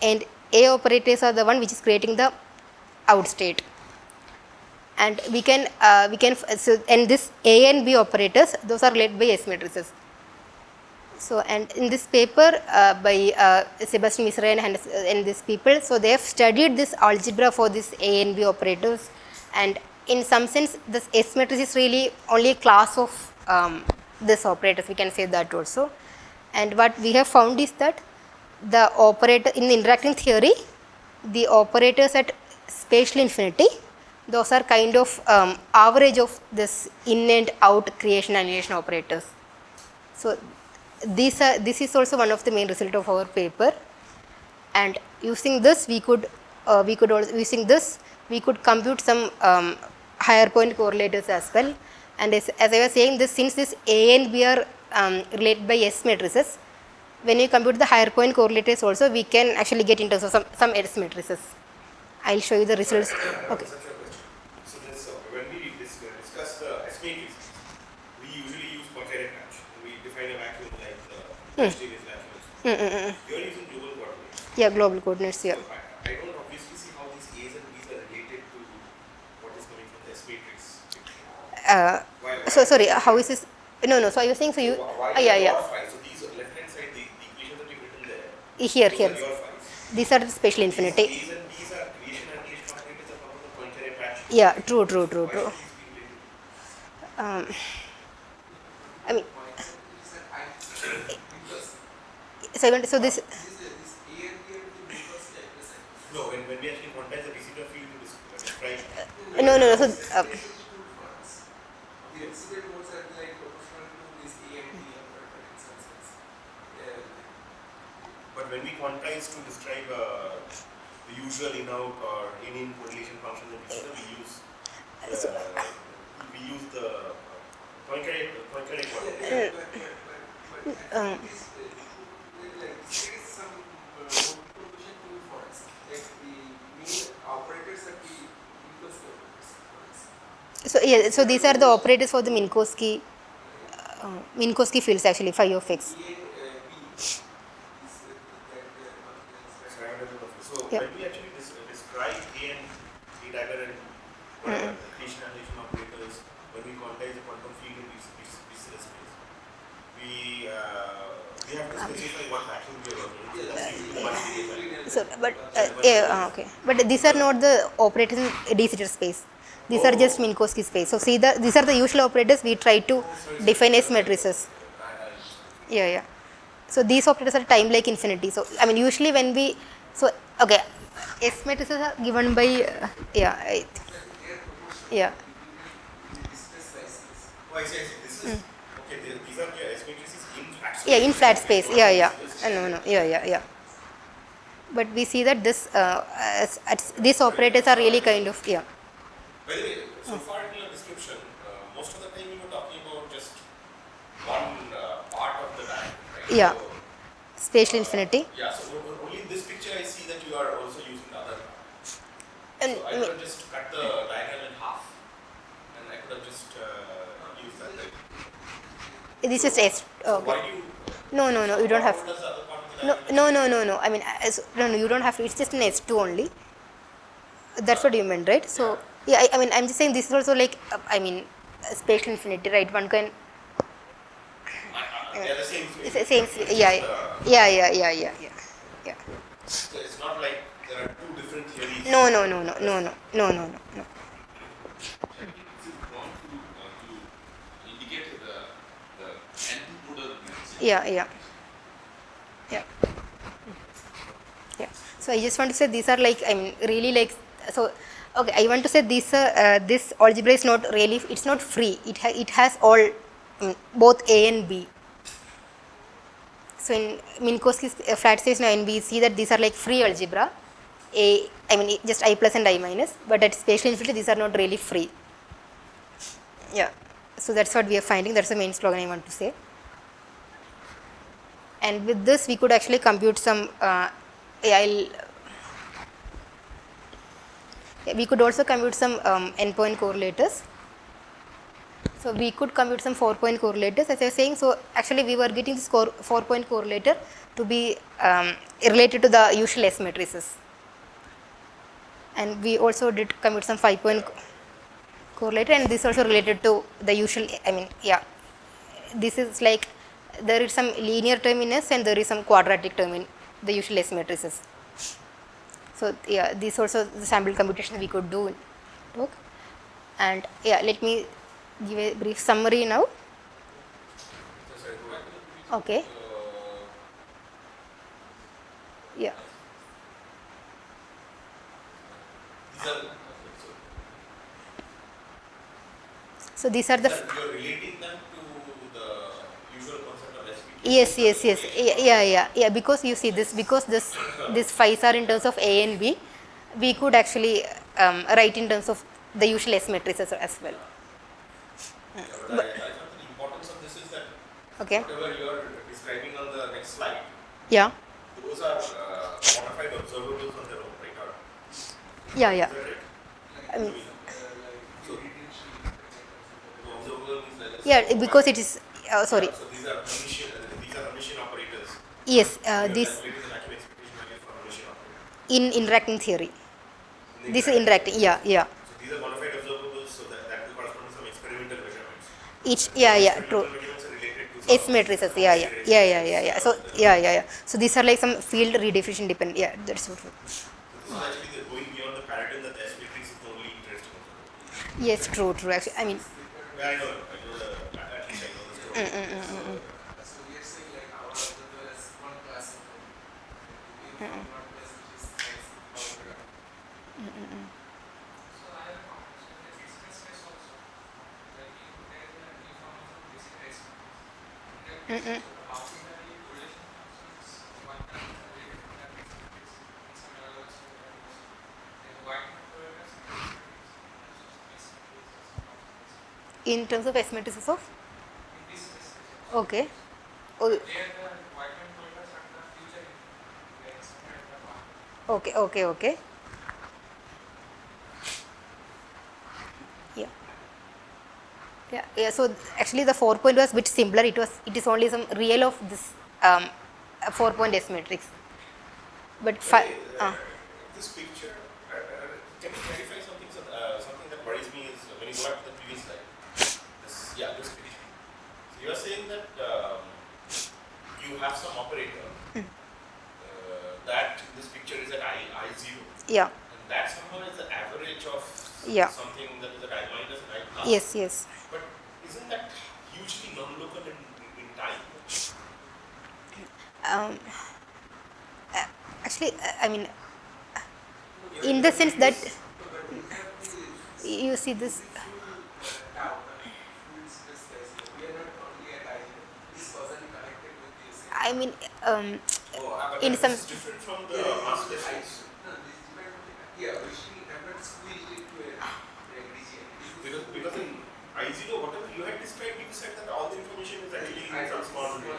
and A operators are the one which is creating the out state. And we can and this A and B operators, those are led by S matrices. So, and in this paper by Sebastian Misra and these people, so they have studied this algebra for this A and B operators, and in some sense this S matrix is really only a class of this operators, we can say that also. And what we have found is that the operator in the interacting theory, the operators at spatial infinity, those are kind of average of this in and out creation annihilation operators. So this is also one of the main result of our paper, and using this we could compute some higher point correlators as well. And as I was saying, since this A and B are related by S matrices, when you compute the higher point correlators also, we can actually get into some S matrices. I'll show you the results. Okay. So when we discuss the S matrices, we usually use concurrent match. We define a vacuum like terrestrial is actually. You are using global coordinates. Yeah, global coordinates. Yeah. So I don't obviously see how these A's and B's are related to what is coming from the S matrix. So sorry, how is this? No. So I was saying, so you. Why Yeah, are yeah. your files? So these left hand side, the equations that you've written there, Here. those are your files. These are the spatial These infinity. A's and B's are creation and relation operators that come from the pointer patch. Yeah, true. Why should these be related? I mean, so this. No, when we actually quantize the residual field to describe. No. So. But when we quantize to describe the usual in-out or in correlation function that we use the Poincaré coordinate. So yeah, so these are the operators for the Minkowski fields actually, phi of x. So Yeah. when we actually describe A and A dagger and whatever the creation and relation operators, when we quantize the quantum field in this space, we have to specify what vacuum we are working with. So, but okay, but these are not the operators in D-Sitter space. These are just Minkowski space. So see these are the usual operators we try to define as matrices. Yeah. So these operators are timelike infinity. So I mean usually when we okay, S matrices are given by yeah. Oh, I see. This is okay. These are the S matrices in flat space. Yeah, in flat space. Yeah. No. Yeah. But we see that these operators are really kind of By the way, so far in your description, most of the time you were talking about just one part of the diagram, right? Yeah. So, Spatial infinity. yeah, so only in this picture I see that you are also using the other part. And So I could have just cut the diagram in half and I could have just used that. Right? this is S. So Okay. why do you? No. You don't have. What does the other part of the diagram? No. I mean, no. You don't have to. It's just an S2 only. That's what you meant, right? So yeah. I mean, I'm just saying this is also like spatial infinity, right? One can. They are the same. It's the same. Yeah. So it's not like there are two different theories. No. If you want to indicate the end-order Yeah. So I just want to say these are like really like so. Okay, I want to say this algebra is not really, it's not free. It has all both A and B. So in Minkowski's flat space now, and we see that these are like free algebra. Just I plus and I minus, but at spatial infinity these are not really free. Yeah. So that's what we are finding. That's the main slogan I want to say. And with this we could actually compute some we could also compute some n-point correlators. So we could compute some 4-point correlators, as I was saying. So actually we were getting this 4-point correlator to be related to the usual S matrices. And we also did compute some 5-point correlator, and this also related to the usual, this is like there is some linear term in S and there is some quadratic term in the usual S matrices. So yeah, this also the sample computation we could do. And yeah, let me give a brief summary now. Okay. Yeah. So these are the. You are relating them to the usual concept of SPT. Yes. Yeah. Because you see this, because this phi's are in terms of A and B, we could actually write in terms of the usual S matrices as well. Yeah, but I thought the importance of this is that whatever you are describing on the next slide, Yeah. those are quantified observables on their own, right? Or, Yeah. is that right? So, the observable means that Yeah, because it is sorry. so these are Hermitian operators. Yes, You have this calculated the vacuum expectation value for Gaussian operator. in interacting theory. In the This is interacting, yeah, yeah. So these are modified observables, so that will correspond to some experimental measurements. Each, And yeah, those yeah, true. experimental measurements are related to S some matrices, yeah, yeah, complicated S yeah, yeah, matrices. yeah, yeah. So, yeah, yeah, yeah. So these are like some field redefinition depend. Yeah, that's so true. So this is actually going beyond the paradigm that the S matrix is the only interesting observable. Yes, true, true. Actually, I mean, Yeah, I know the, at least I know the story. So we are saying like our observer as one class of uniform one class which is power. So I have a competition in express space also. Like there is a uniform of basic race. How can I relation functions one can relate to that in some analogs and Wightman correlators in terms of S matrices of, in this space. okay. Oh, There the Wightman correlators are the future in the expected the path. okay, okay, okay. Yeah. Yeah, yeah. So actually, the 4-point was a bit simpler. It is only some real of this 4-point S matrix. But This picture, can you clarify something? Something that worries me is when you go back to the previous slide. This picture. So you are saying that you have some operator that this picture is at I0. yeah, And that somehow is the average of Yeah. something that is at I minus and I plus. yes, yes. But isn't that hugely non-local in time? Actually, I mean, in the sense that you see this. I mean, in But some. this is different from the mass distance. Because in I0, whatever you had described, you said that all the information is actually in some small region.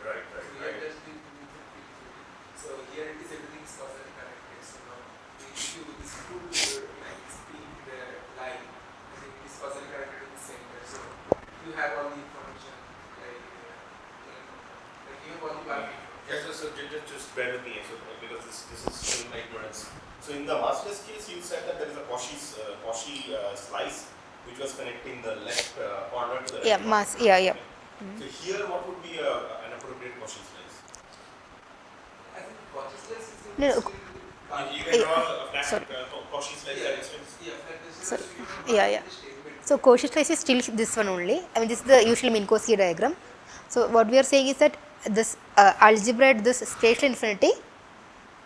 Right. So here it is everything is causally connected. So now if you this full like spin the line, I think it is causally connected to the center. So you have all the information like you have all the value. Yes, so just bear with me, because this is showing my ignorance. So in the massless case, you said that there is a Cauchy slice which was connecting the left corner to the right. Yeah, corner. mass. Yeah, yeah. So here, what would be an appropriate Cauchy slice? I think consciousness is the No, no. You can draw a flat sorry. Cauchy slice that extends. Sorry. Yeah. So Cauchy slice is still this one only. I mean, this is the usual Minkowski diagram. So what we are saying is that this algebra at this spatial infinity.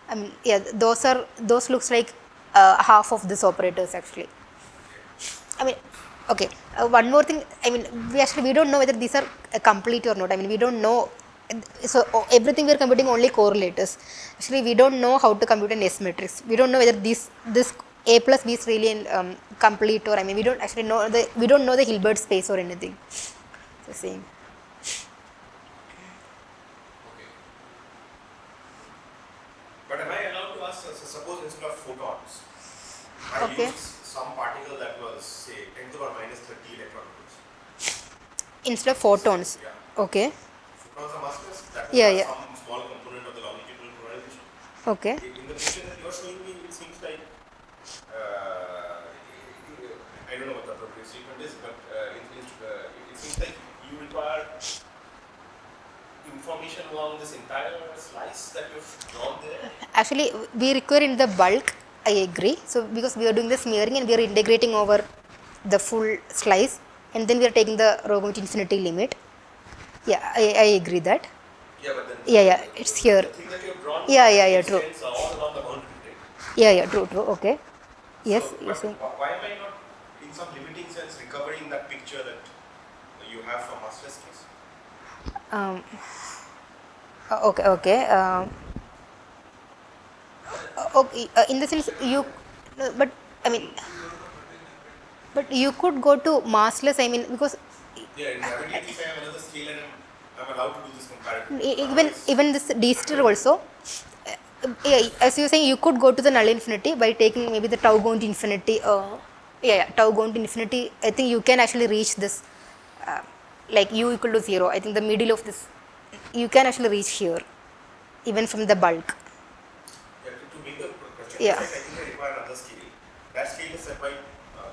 I mean, yeah, those looks like half of this operators actually. I mean, okay. One more thing. I mean, we don't know whether these are complete or not. I mean, we don't know. So everything we are computing only correlators. Actually, we don't know how to compute an S matrix. We don't know whether this A plus B is really complete, or I mean, we don't actually know the Hilbert space or anything. So same. Okay. But am I allowed to ask, suppose instead of photons, I Okay. use some particle that was, say, 10 to the power minus 30 electron volts. Instead of photons. Yeah. Okay. Photons are massless, that Yeah, is yeah. some small component of the longitudinal polarization. Okay. In the picture that you are showing me, it seems like, I don't know what the appropriate statement is, but it seems like you require information along this entire slice that you've drawn there. Actually, we require in the bulk. I agree. So because we are doing the smearing and we are integrating over the full slice, and then we are taking the rho going to infinity limit. Yeah, I agree that. Yeah, but then Yeah, it's here. the thing that you have drawn Yeah, true. extends all along the boundary, right? Yeah, true. Okay. Yes, So, you're but saying. why am I not, in some limiting sense, recovering that picture that you have from massless case? Okay. Okay. In the sense but I mean, but you could go to massless. I mean, because Yeah, in gravity, if I have another scale and I'm allowed to do this comparison. even this d-star also. Yeah, as you were saying, you could go to the null infinity by taking maybe the tau going to infinity. Tau going to infinity. I think you can actually reach this like u equal to 0, I think the middle of this, you can actually reach here, even from the bulk. Yeah, to make the question Yeah. precise, I think I require another scale. That scale is set by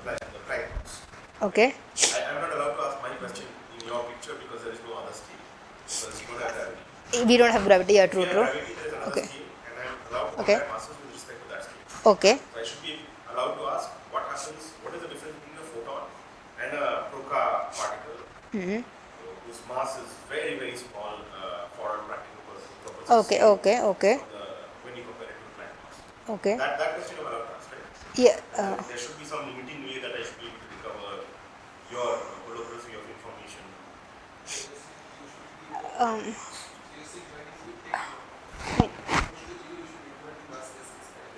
Planck. Okay. I'm not allowed to ask my question in your picture because there is no other scale. Because you don't have gravity. We don't have gravity. Yeah, If true, you have true. gravity, there is another Okay. scale, and I'm allowed to Okay. compare masses with respect to that scale. Okay. So I should be allowed to ask what happens, what is the difference between a photon and a proca particle whose mass is very, very small for all practical purposes. Okay, okay, okay. When you compare it to Planck mass. Okay. That question I'm allowed to ask, right? Yeah. There should be some limiting way that I should be able to recover your holography of information.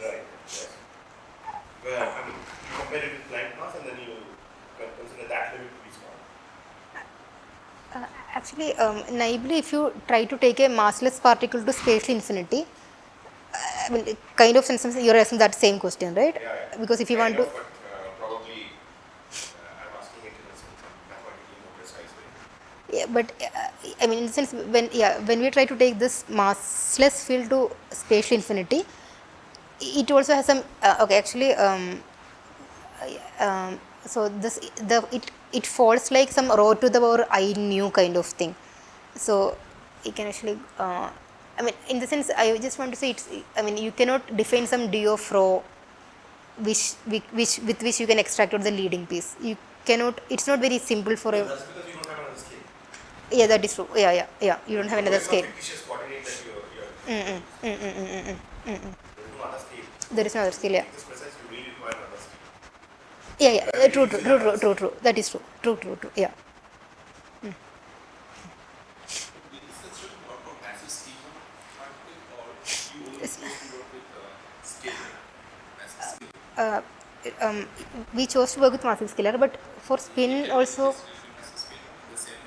Right, yes. Well, I mean, you compare it with Planck mass and then you can consider that limit to be small. Actually, naively, if you try to take a massless particle to spatial infinity, I mean, kind of sense you're asking that same question, right? Yeah. Because if you want to, But probably I'm asking it in a mathematically more precise way. yeah, but I mean, in the sense when we try to take this massless field to spatial infinity, it also has some okay. Actually, so it falls like some rho to the power I nu kind of thing. So you can actually, I mean, in the sense, I just want to say it's. I mean, you cannot define some d of rho, which with which you can extract out the leading piece. You cannot. It's not very simple for a. That's because you don't have another scale. Yeah, that is true. Yeah. You don't have another There is scale. no fictitious coordinate that you're There is no other scale. There is no other scale. Yeah. To make this precise, you really require another scale. Yeah. True. That is true. True. Yeah. Will this construction work for massive schema particle, or you only Yes. chose to work with scalar, massive scale? We chose to work with massive scalar, but for spin also, Massive scale the same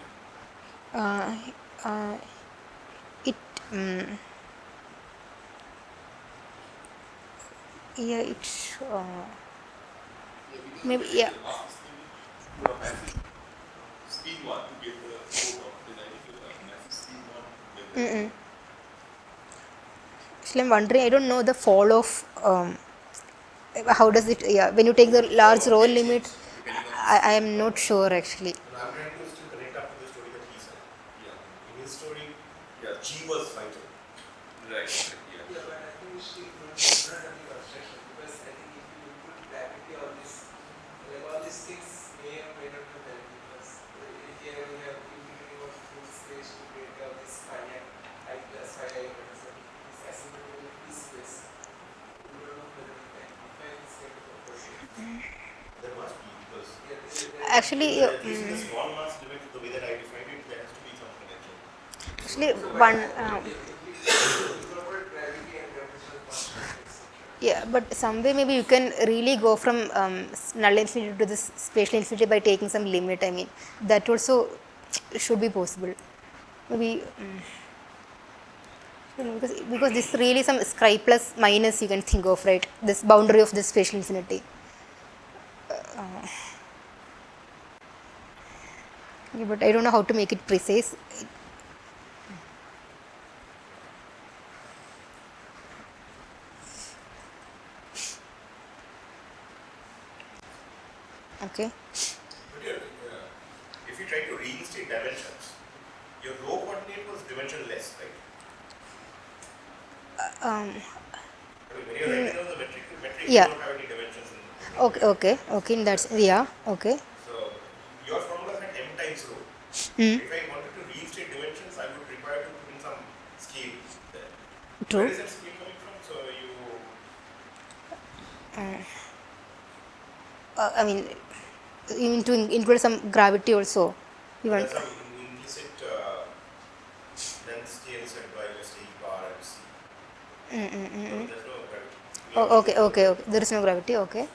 way. it yeah it's maybe yeah. Speed one to get the photon, then I think massive speed one to get the Actually, I'm wondering. I don't know the fall of how does it? Yeah, when you take the large roll limit, I am not sure actually. And I'm trying to still connect up to the story that he said. Yeah. In his story, G was vital. Right. Yeah, but I think we should not have the abstraction, because I think if you put gravity on this, like all these things may or may not have value, because here we have infinity of full space to create all this finite I plus phi I minus I. This asymptotic free space. We don't know whether we can define this kind of property. There must be, because Actually, at least in the small mass limit, the way that I defined it, there has to be some connection. actually one. Incorporate gravity and gravitational constant, etc. Yeah, but some way maybe you can really go from null infinity to this spatial infinity by taking some limit. I mean, that also should be possible. Maybe because this really some scribe plus minus you can think of, right? This boundary of this spatial infinity. Yeah, but I don't know how to make it precise. Okay. But if you try to reinstate dimensions, your rho coordinate was dimensionless, right? I mean, when you're writing down the metric, Yeah. you don't have any dimensions in Okay. In that yeah. Okay. So your formula had m times rho. Hmm. If I wanted to reinstate dimensions, I would require to put in some scale there. True. Where is that scale coming from? So you I mean, you need to include some gravity also. You want. there's some implicit length scale set by let's say bar and c. So there's no gravity. Oh, okay. There is no gravity. Okay.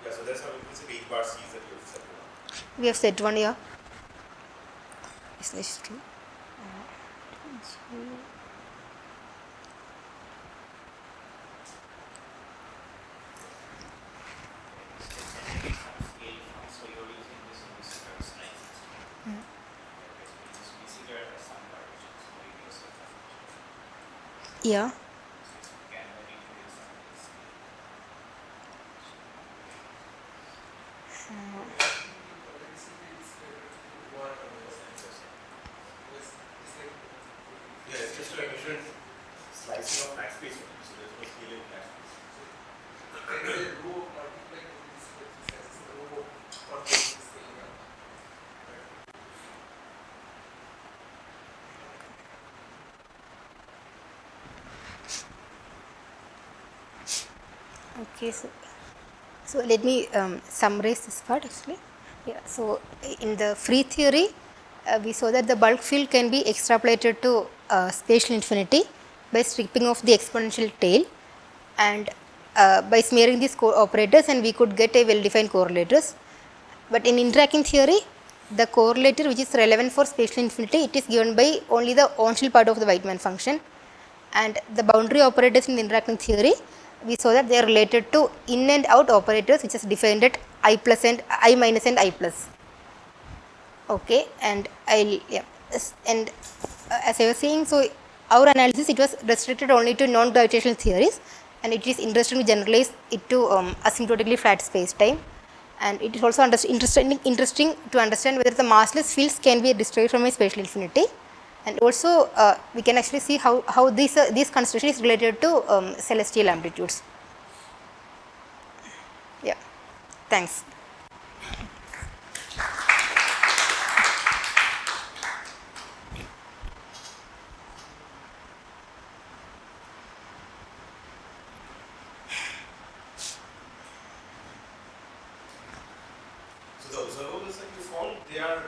Yeah, so there's some implicit h bar c's that you have set on. We have set one here. Is this true? Yeah. Yeah, it's just a different slicing of flat space only, so there's no scale in flat space. There is a row multiplied with this as a row for this scaling up. Okay, so let me summarize this part actually. Yeah, so in the free theory, we saw that the bulk field can be extrapolated to spatial infinity by stripping off the exponential tail and by smearing these operators, and we could get a well-defined correlators. But in interacting theory, the correlator which is relevant for spatial infinity, it is given by only the on-shell part of the Wightman function, and the boundary operators in the interacting theory, we saw that they are related to in and out operators which is defined at I plus and I minus and I plus. Okay, and and as I was saying, so our analysis, it was restricted only to non-gravitational theories, and it is interesting to generalize it to asymptotically flat space-time, and it is also interesting to understand whether the massless fields can be destroyed from a spatial infinity, and also we can actually see how this construction is related to celestial amplitudes. Yeah, thanks. So the observables that you found, they are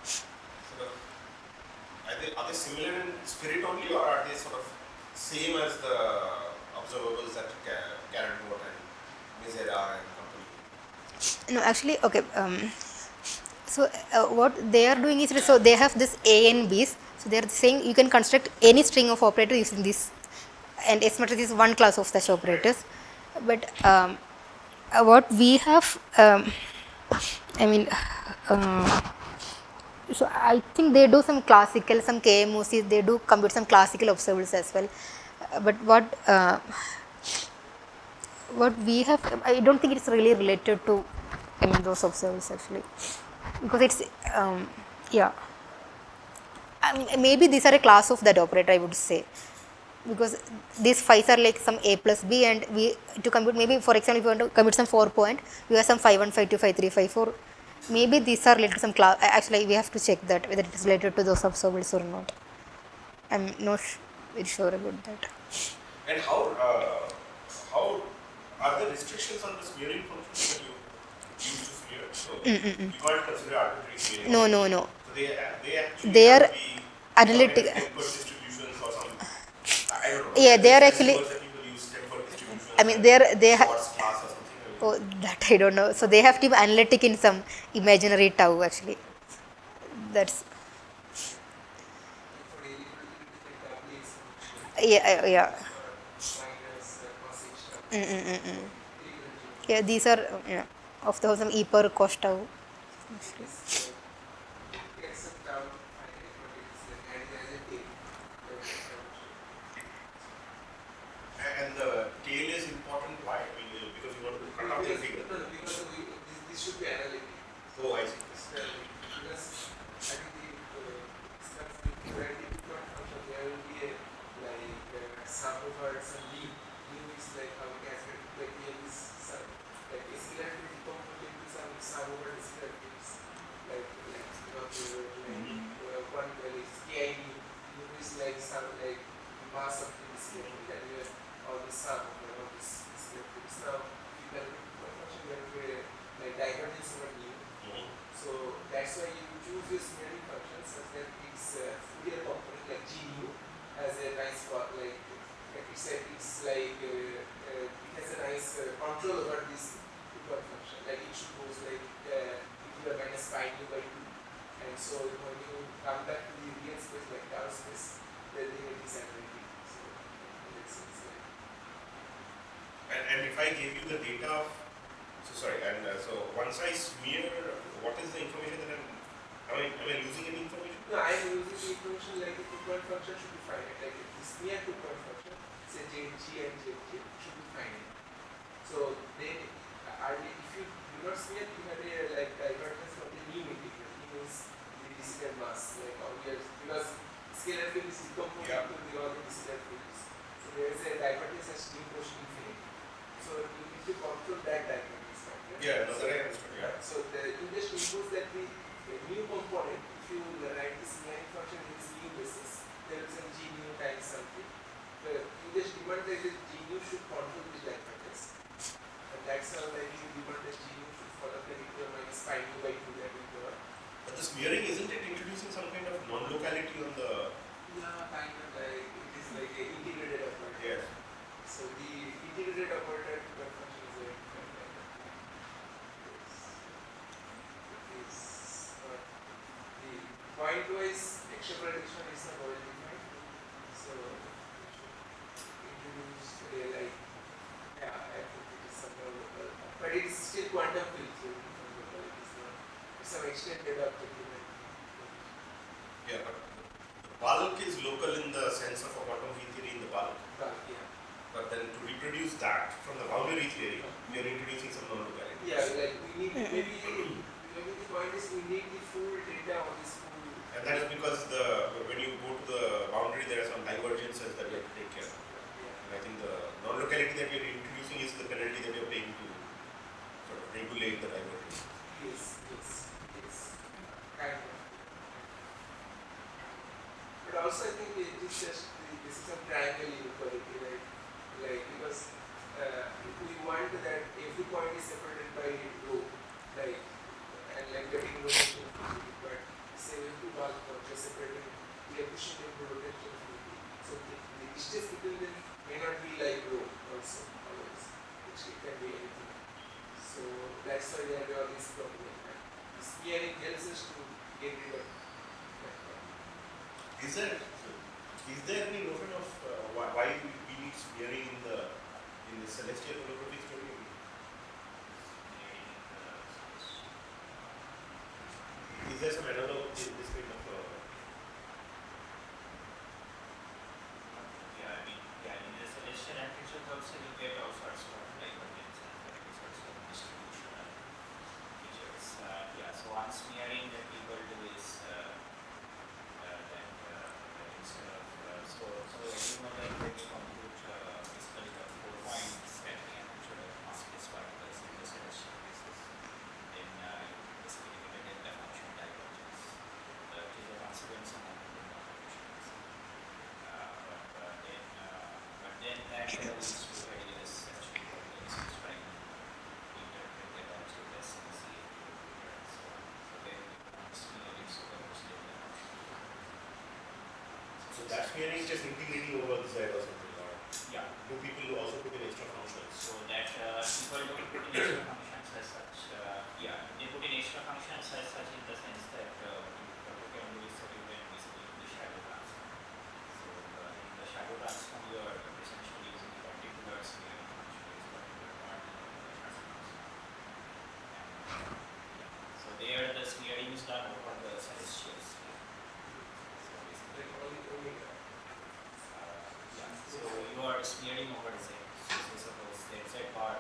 sort of, are they similar in spirit only, or are they sort of same as the observables that Karen and Mizera and company? No, actually, okay. So what they are doing is, so they have this A and B's. So they are saying you can construct any string of operators using this, and S matrix is one class of such operators. But what we have, I mean, so I think they do some classical, some KMOCs. They do compute some classical observables as well. But what we have, I don't think it's really related to those observables actually, because it's yeah. I mean, maybe these are a class of that operator, I would say, because these phi's are like some A plus B, and we to compute, maybe for example if you want to compute some 4-point, you have some 5-1, 5-2, 5-3, 5-4. Maybe these are related to some class. Actually, we have to check that whether it is related to those observables or not. I'm not very sure about that. And how are there restrictions on the smearing functions that you use to smear? So you can't consider arbitrary smearing. No. So they actually They have are to be analytic. tempered distributions or some, I don't know. Yeah, they are There's actually. words that people use, tempered distributions. I mean, they Schwartz class or something. oh, that I don't know. So they have to be analytic in some imaginary tau actually. That's For a little different tablets, yeah. minus cos h Yeah, these are of the some e per cos tau. gets a tau finite, but it is like added as a tail. And the tail is important. Why? I mean, because you want to cut out the tail. Because this should be analytic. Oh, I see. Because I think the quadratic function, there will be a sum over some d. D is like how we calculate like is some like a scalar to decompose into some sum over the scalar fields. Like one is KID, D is like some like mass of the scalar field, and you have all the sum of all this scalar fields. Now you calculate one function, you have like divergence over d. So that's why you choose your smearing function such that its Fourier component like G nu has a nice like it has a nice control over this equal function. Like it should goes like e to the minus pi nu by 2, and so when you come back to the real space like tau space, then it is analytic. So in that sense, like. And if I gave you the data of, so once I smear, what is the information that am I losing any information? No, I am using the information like the two-point function should be finite. Like this near two-point function, say G and J should be finite. So then, if you do not smear, you have a like divergence of the new integral. It means the discrete mass, like obvious because scalar field is decomposed into the all the discrete fields. So there is a divergence as t equals to infinity. So you need to control that divergence. Right? Yeah, no, that I understand. Yeah. So you just impose that the new component, if you write the smearing function in this new basis, there is a g nu times something. You just demand that the g nu should control this divergence. And that's how like you demand that g nu should follow the equal minus pi nu by 2 that will go. But the smearing, isn't it introducing some kind of non-locality on the... Yeah, kind of like, it is like an integrated operator. Yes. So the integrated operator function is a kind of is the point-wise extrapolation is not well defined. So introduce like I think it is somehow local, but it is still quantum field theory. It is not some extended objective. Yeah, but the bulk is local in the sense of a quantum field theory in the bulk. Yeah. But then to reproduce that from the boundary theory, we are introducing some non-locality. Yeah, like we need maybe the point is we need the full data on this full. And that is because when you go to the boundary, there are some divergences that you have to take care of. Yeah. And I think the non-locality that we are introducing is the penalty that you are paying to sort of regulate the divergence. Yes. Kind of. But also I think it is just this is a triangle inequality, like because if we want that every point is separated by rho, like and like getting rotation infinity, but say every bulk point is separated, we are pushing them to rotation infinity. So the distance between them may not be like rho also always, which it can be anything. So that's why they have all these problems. Smearing helps us to get rid of that problem. Is there any notion of why we need smearing in the celestial holographic story? Is there some analog in this kind of? In the celestial amplitude also you get all sorts of divergence and all sorts of distributional features. So one smearing that people do is instead of so you know that when you compute basically the 4 points at the amplitude of massless particles in the celestial basis, then you basically get a delta function divergence. That is a consequence of non-linear operations. But then that leads to various actually problems which try to interpret that object as CFT operator and so on. So then smearing superposed delta function. So that smearing is just integrating over the Z or something. Or Yeah. do people also put in extra functions? So that people don't put in extra functions as such. They put in extra functions as such in the sense that what you can do is that you can basically do the shadow transform. So in the shadow transform, you are essentially using the particular smearing function, is particular part of the transform. So there, the smearing is done over the celestial sphere. So basically, so you are smearing over Z. So suppose the Z bar,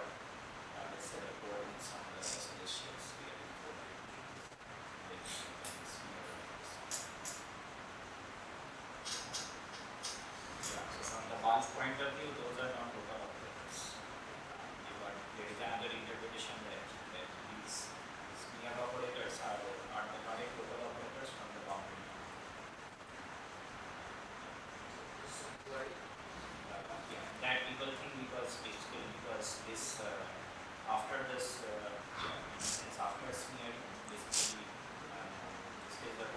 let's say the coordinates on the celestial sphere in 4 dimensions. Then you can smear over this. So from the bulk point of view, those are not local operators. But there is another interpretation that these smear operators are the correct local operators from the boundary. That people think because basically because this after this in a sense after smearing basically this is the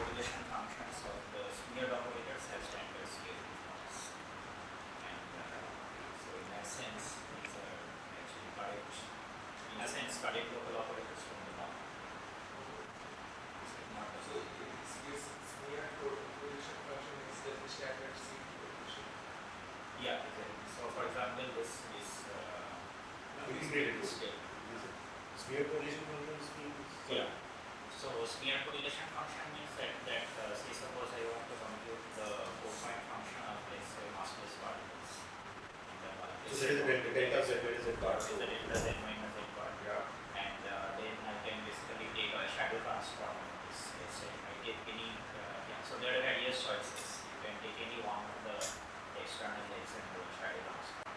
bar. is the delta z minus z bar. Yeah. And then I can basically take a shadow transform of this. Let's say I take any, so there are various choices. You can take any one of the external legs and do a shadow transform.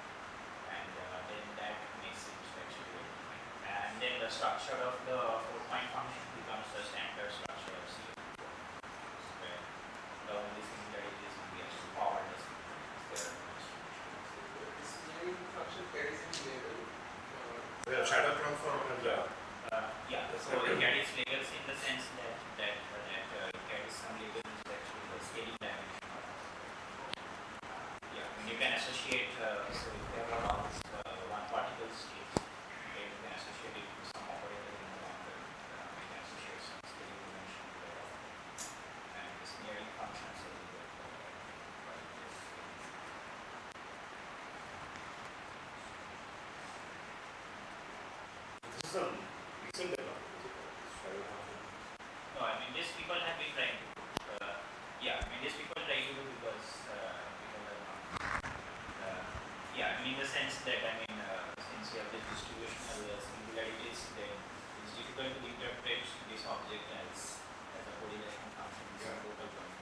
And then that makes it actually very fine. And then the structure of the 4-point function becomes the standard structure of CFT, where the only similarity is we actually powerless. There are no distributions. This generic function carries any label. We have shadow transform and Yeah, so it carries labels in the sense that it carries some labels which actually the scaling dimension of yeah, I mean you can associate, so if there are all one particle state, then you can associate it to some operator in the boundary. You can associate some scaling dimension to that operator. And this nearing function is a little bit this is a recent development. Shadow transform. no, I mean this people have been trying to yeah, I mean this people try to do because people are not yeah, I mean in the sense that I mean since you have the distributional singularities, then it's difficult to interpret this object as a correlation function, it's a total point.